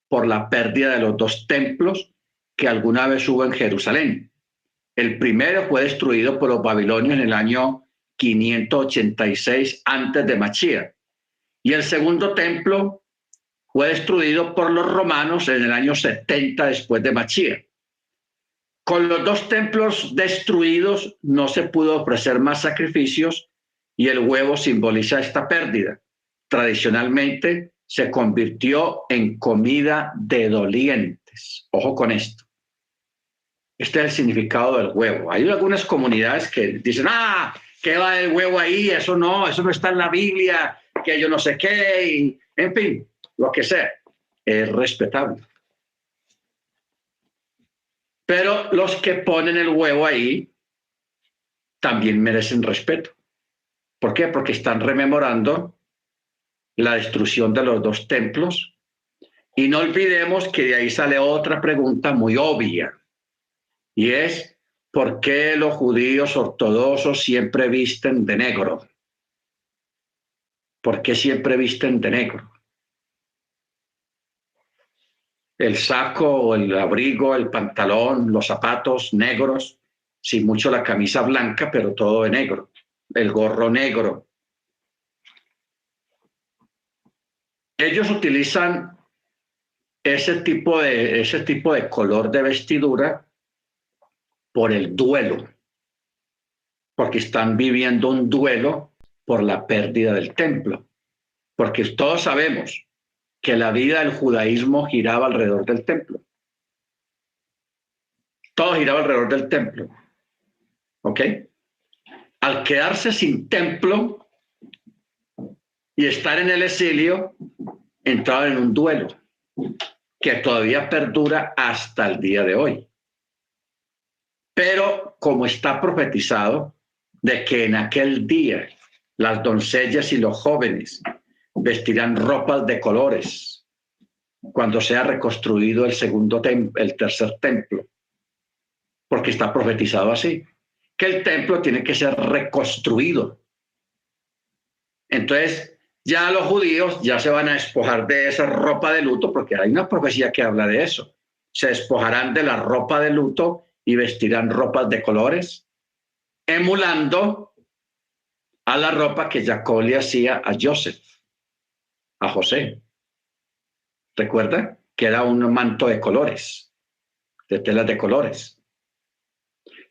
por la pérdida de los dos templos que alguna vez hubo en Jerusalén. El primero fue destruido por los babilonios en el año 586 antes de Mashiach, y el segundo templo fue destruido por los romanos en el año 70 después de Mashiach. Con los dos templos destruidos no se pudo ofrecer más sacrificios y el huevo simboliza esta pérdida. Tradicionalmente se convirtió en comida de dolientes. Ojo con esto. Este es el significado del huevo. Hay algunas comunidades que dicen, ¿qué va el huevo ahí? Eso no está en la Biblia, que yo no sé qué, y, en fin, lo que sea. Es respetable. Pero los que ponen el huevo ahí también merecen respeto. ¿Por qué? Porque están rememorando la destrucción de los dos templos. Y no olvidemos que de ahí sale otra pregunta muy obvia. Y es, ¿por qué los judíos ortodoxos siempre visten de negro? ¿Por qué siempre visten de negro? El saco, el abrigo, el pantalón, los zapatos negros, sí, mucho la camisa blanca, pero todo de negro. El gorro negro. Ellos utilizan ese tipo de color de vestidura por el duelo, porque están viviendo un duelo por la pérdida del templo, porque todos sabemos que la vida del judaísmo giraba alrededor del templo. Todo giraba alrededor del templo. ¿Ok? Al quedarse sin templo y estar en el exilio, entraban en un duelo que todavía perdura hasta el día de hoy. Pero como está profetizado de que en aquel día las doncellas y los jóvenes vestirán ropas de colores cuando sea reconstruido el tercer templo, porque está profetizado así, que el templo tiene que ser reconstruido. Entonces, ya los judíos ya se van a despojar de esa ropa de luto, porque hay una profecía que habla de eso. Se despojarán de la ropa de luto y vestirán ropas de colores, emulando a la ropa que Jacob le hacía a Joseph, a José. ¿Recuerda? Que era un manto de colores, de telas de colores.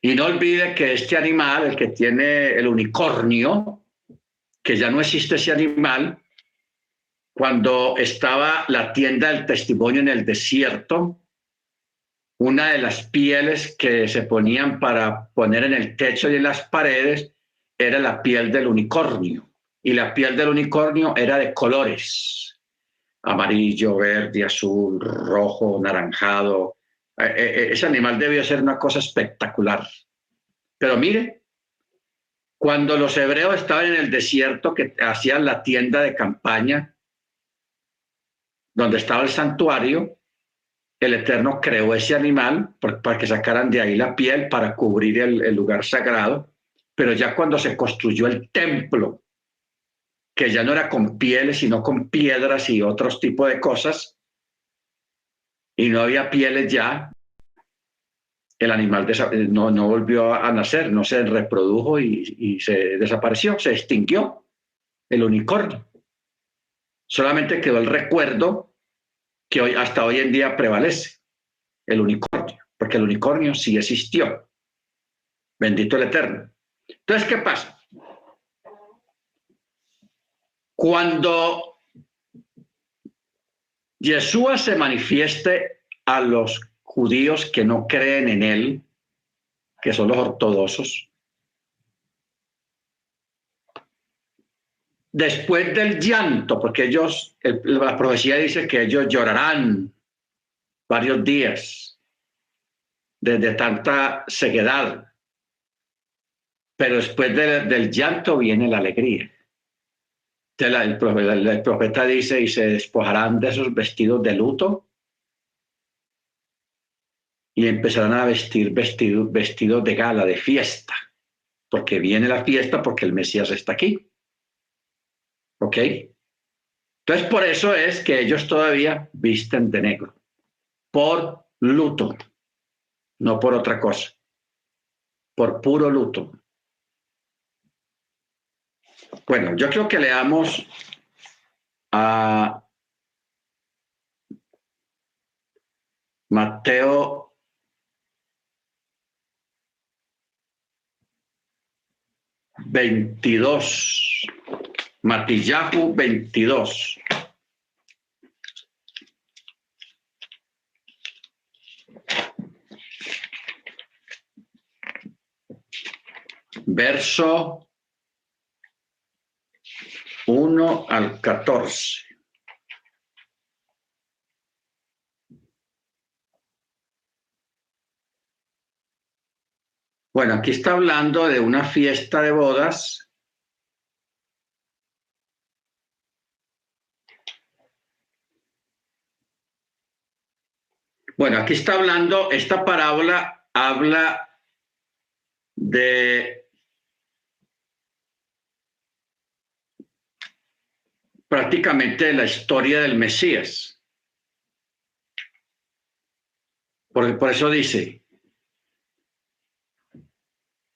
Y no olvide que este animal, el que tiene el unicornio, que ya no existe ese animal, cuando estaba la tienda del testimonio en el desierto, una de las pieles que se ponían para poner en el techo y en las paredes era la piel del unicornio. Y la piel del unicornio era de colores: amarillo, verde, azul, rojo, naranjado. Ese animal debió ser una cosa espectacular. Pero mire, cuando los hebreos estaban en el desierto, que hacían la tienda de campaña, donde estaba el santuario, el Eterno creó ese animal para que sacaran de ahí la piel para cubrir el lugar sagrado. Pero ya cuando se construyó el templo, que ya no era con pieles, sino con piedras y otros tipos de cosas, y no había pieles ya, el animal no volvió a nacer, no se reprodujo y se desapareció, se extinguió el unicornio. Solamente quedó el recuerdo que hasta hoy en día prevalece, el unicornio, porque el unicornio sí existió. Bendito el Eterno. Entonces, ¿qué pasa? Cuando Yeshua se manifieste a los judíos que no creen en él, que son los ortodoxos, después del llanto, porque ellos, la profecía dice que ellos llorarán varios días desde tanta ceguedad, pero después del llanto viene la alegría. El profeta dice: y se despojarán de esos vestidos de luto y empezarán a vestir vestidos de gala, de fiesta, porque viene la fiesta, porque el Mesías está aquí. ¿Ok? Entonces, por eso es que ellos todavía visten de negro, por luto, no por otra cosa, por puro luto. Bueno, yo creo que leamos a Mateo 22, Matillahu 22. Verso 1 al 14. Bueno, aquí está hablando de una fiesta de bodas. Bueno, aquí está hablando, esta parábola habla de prácticamente de la historia del Mesías. Por eso dice: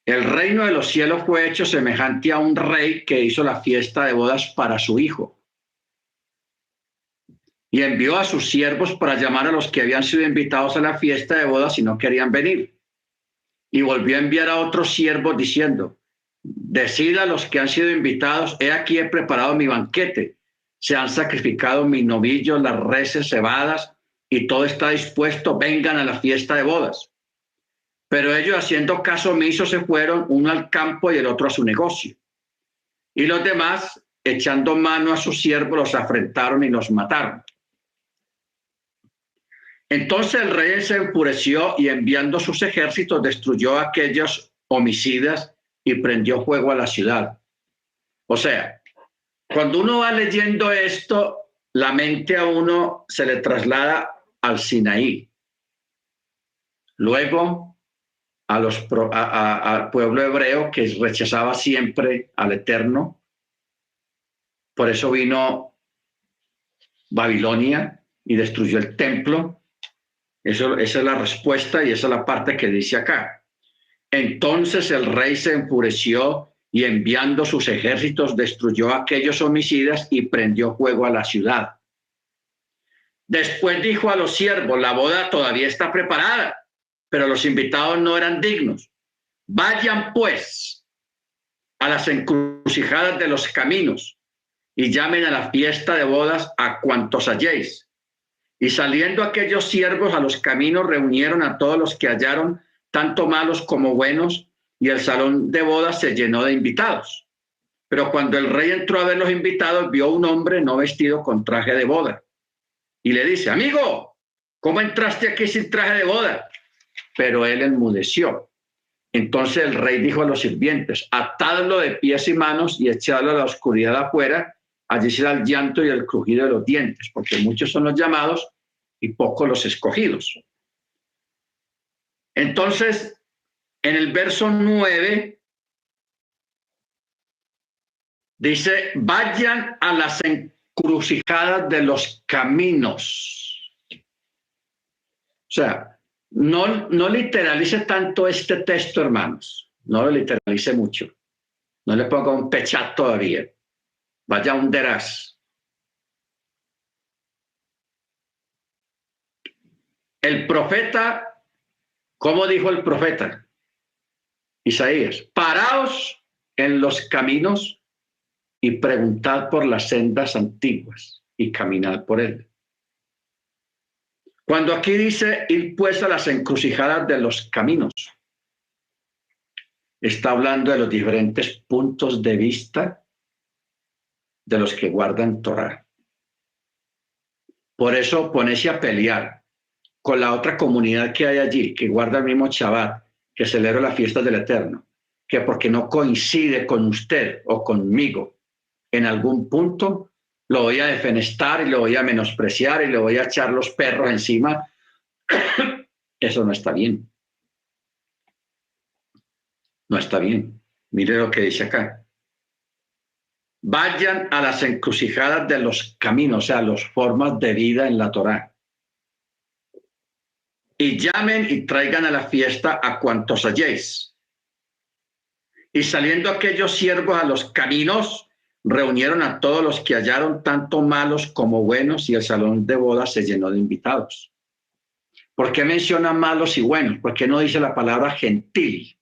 el reino de los cielos fue hecho semejante a un rey que hizo la fiesta de bodas para su hijo. Y envió a sus siervos para llamar a los que habían sido invitados a la fiesta de bodas y no querían venir. Y volvió a enviar a otros siervos diciendo: decid a los que han sido invitados: he aquí he preparado mi banquete, se han sacrificado mis novillos, las reses cebadas, y todo está dispuesto, vengan a la fiesta de bodas. Pero ellos, haciendo caso omiso, se fueron, uno al campo y el otro a su negocio. Y los demás, echando mano a sus siervos, los afrentaron y los mataron. Entonces el rey se enfureció y, enviando sus ejércitos, destruyó a aquellos homicidas y prendió fuego a la ciudad. O sea, cuando uno va leyendo esto, la mente a uno se le traslada al Sinaí. Luego al pueblo hebreo, que rechazaba siempre al Eterno. Por eso vino Babilonia y destruyó el templo. Esa es la respuesta y esa es la parte que dice acá. Entonces el rey se enfureció y enviando sus ejércitos destruyó a aquellos homicidas y prendió fuego a la ciudad. Después dijo a los siervos, la boda todavía está preparada, pero los invitados no eran dignos. Vayan pues a las encrucijadas de los caminos y llamen a la fiesta de bodas a cuantos halléis. Y saliendo aquellos siervos a los caminos, reunieron a todos los que hallaron, tanto malos como buenos, y el salón de bodas se llenó de invitados. Pero cuando el rey entró a ver los invitados, vio un hombre no vestido con traje de boda. Y le dice, amigo, ¿cómo entraste aquí sin traje de boda? Pero él enmudeció. Entonces el rey dijo a los sirvientes, atadlo de pies y manos y echadlo a la oscuridad afuera, allí será el llanto y el crujido de los dientes, porque muchos son los llamados y pocos los escogidos. Entonces, en el verso 9, dice, vayan a las encrucijadas de los caminos. O sea, no literalice tanto este texto, hermanos. No lo literalice mucho. No le ponga un pechat todavía. Vaya un deraz. El profeta, ¿cómo dijo el profeta? Isaías, paraos en los caminos y preguntad por las sendas antiguas y caminad por él. Cuando aquí dice ir pues a las encrucijadas de los caminos, está hablando de los diferentes puntos de vista de los que guardan Torah. Por eso ponerse a pelear con la otra comunidad que hay allí, que guarda el mismo Shabbat, que celebra la fiesta del Eterno, que porque no coincide con usted o conmigo en algún punto, lo voy a defenestar y lo voy a menospreciar y le voy a echar los perros encima. Eso no está bien. No está bien. Mire lo que dice acá. Vayan a las encrucijadas de los caminos, o sea, las formas de vida en la Torá. Y llamen y traigan a la fiesta a cuantos halléis. Y saliendo aquellos siervos a los caminos, reunieron a todos los que hallaron, tanto malos como buenos, y el salón de bodas se llenó de invitados. ¿Por qué menciona malos y buenos? ¿Por qué no dice la palabra gentil?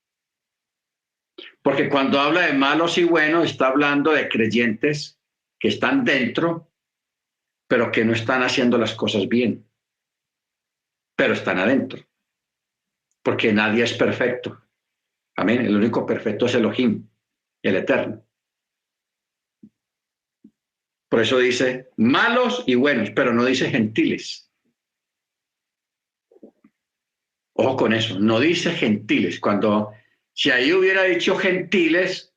Porque cuando habla de malos y buenos, está hablando de creyentes que están dentro, pero que no están haciendo las cosas bien, pero están adentro. Porque nadie es perfecto. Amén. El único perfecto es Elohim, el Eterno. Por eso dice malos y buenos, pero no dice gentiles. Ojo con eso, no dice gentiles. Si ahí hubiera dicho gentiles,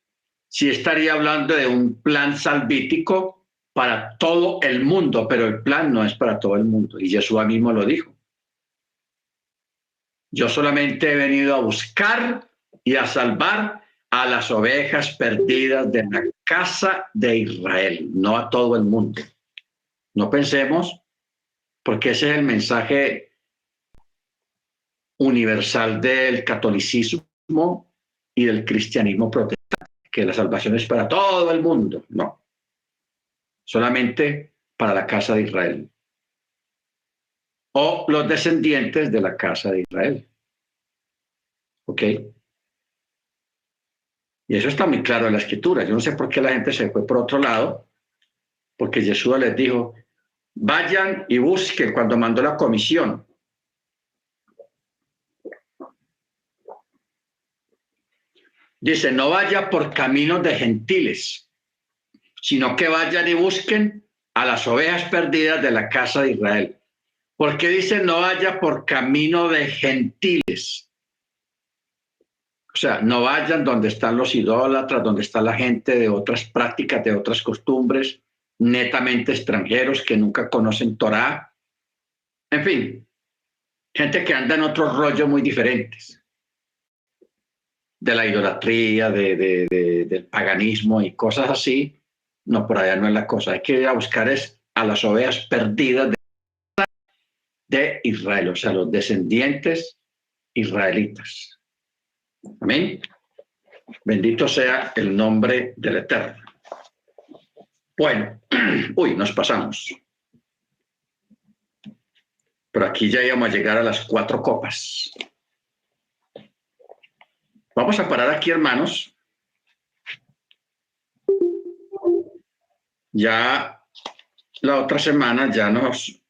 sí estaría hablando de un plan salvífico para todo el mundo, pero el plan no es para todo el mundo. Y Yeshua mismo lo dijo. Yo solamente he venido a buscar y a salvar a las ovejas perdidas de la casa de Israel, no a todo el mundo. No pensemos, porque ese es el mensaje universal del catolicismo y del cristianismo protestante, que la salvación es para todo el mundo. No, solamente para la casa de Israel o los descendientes de la casa de Israel. ¿Ok? Y eso está muy claro en la escritura. Yo no sé por qué la gente se fue por otro lado, porque Jesús les dijo, vayan y busquen cuando mandó la comisión. Dice, no vaya por caminos de gentiles, sino que vayan y busquen a las ovejas perdidas de la casa de Israel. ¿Por qué dice no vaya por camino de gentiles? O sea, no vayan donde están los idólatras, donde está la gente de otras prácticas, de otras costumbres, netamente extranjeros que nunca conocen Torá. En fin, gente que anda en otros rollos muy diferentes, de la idolatría, del paganismo y cosas así. No, por allá no es la cosa. Hay que ir a buscar a las ovejas perdidas de Israel, o sea, los descendientes israelitas. Amén. Bendito sea el nombre del Eterno. Bueno, nos pasamos. Pero aquí ya íbamos a llegar a las 4 copas. Vamos a parar aquí, hermanos. Ya la otra semana ya nos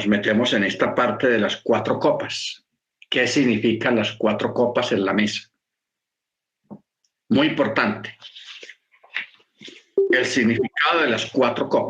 metemos en esta parte de las 4 copas. ¿Qué significan las 4 copas en la mesa? Muy importante. El significado de las 4 copas.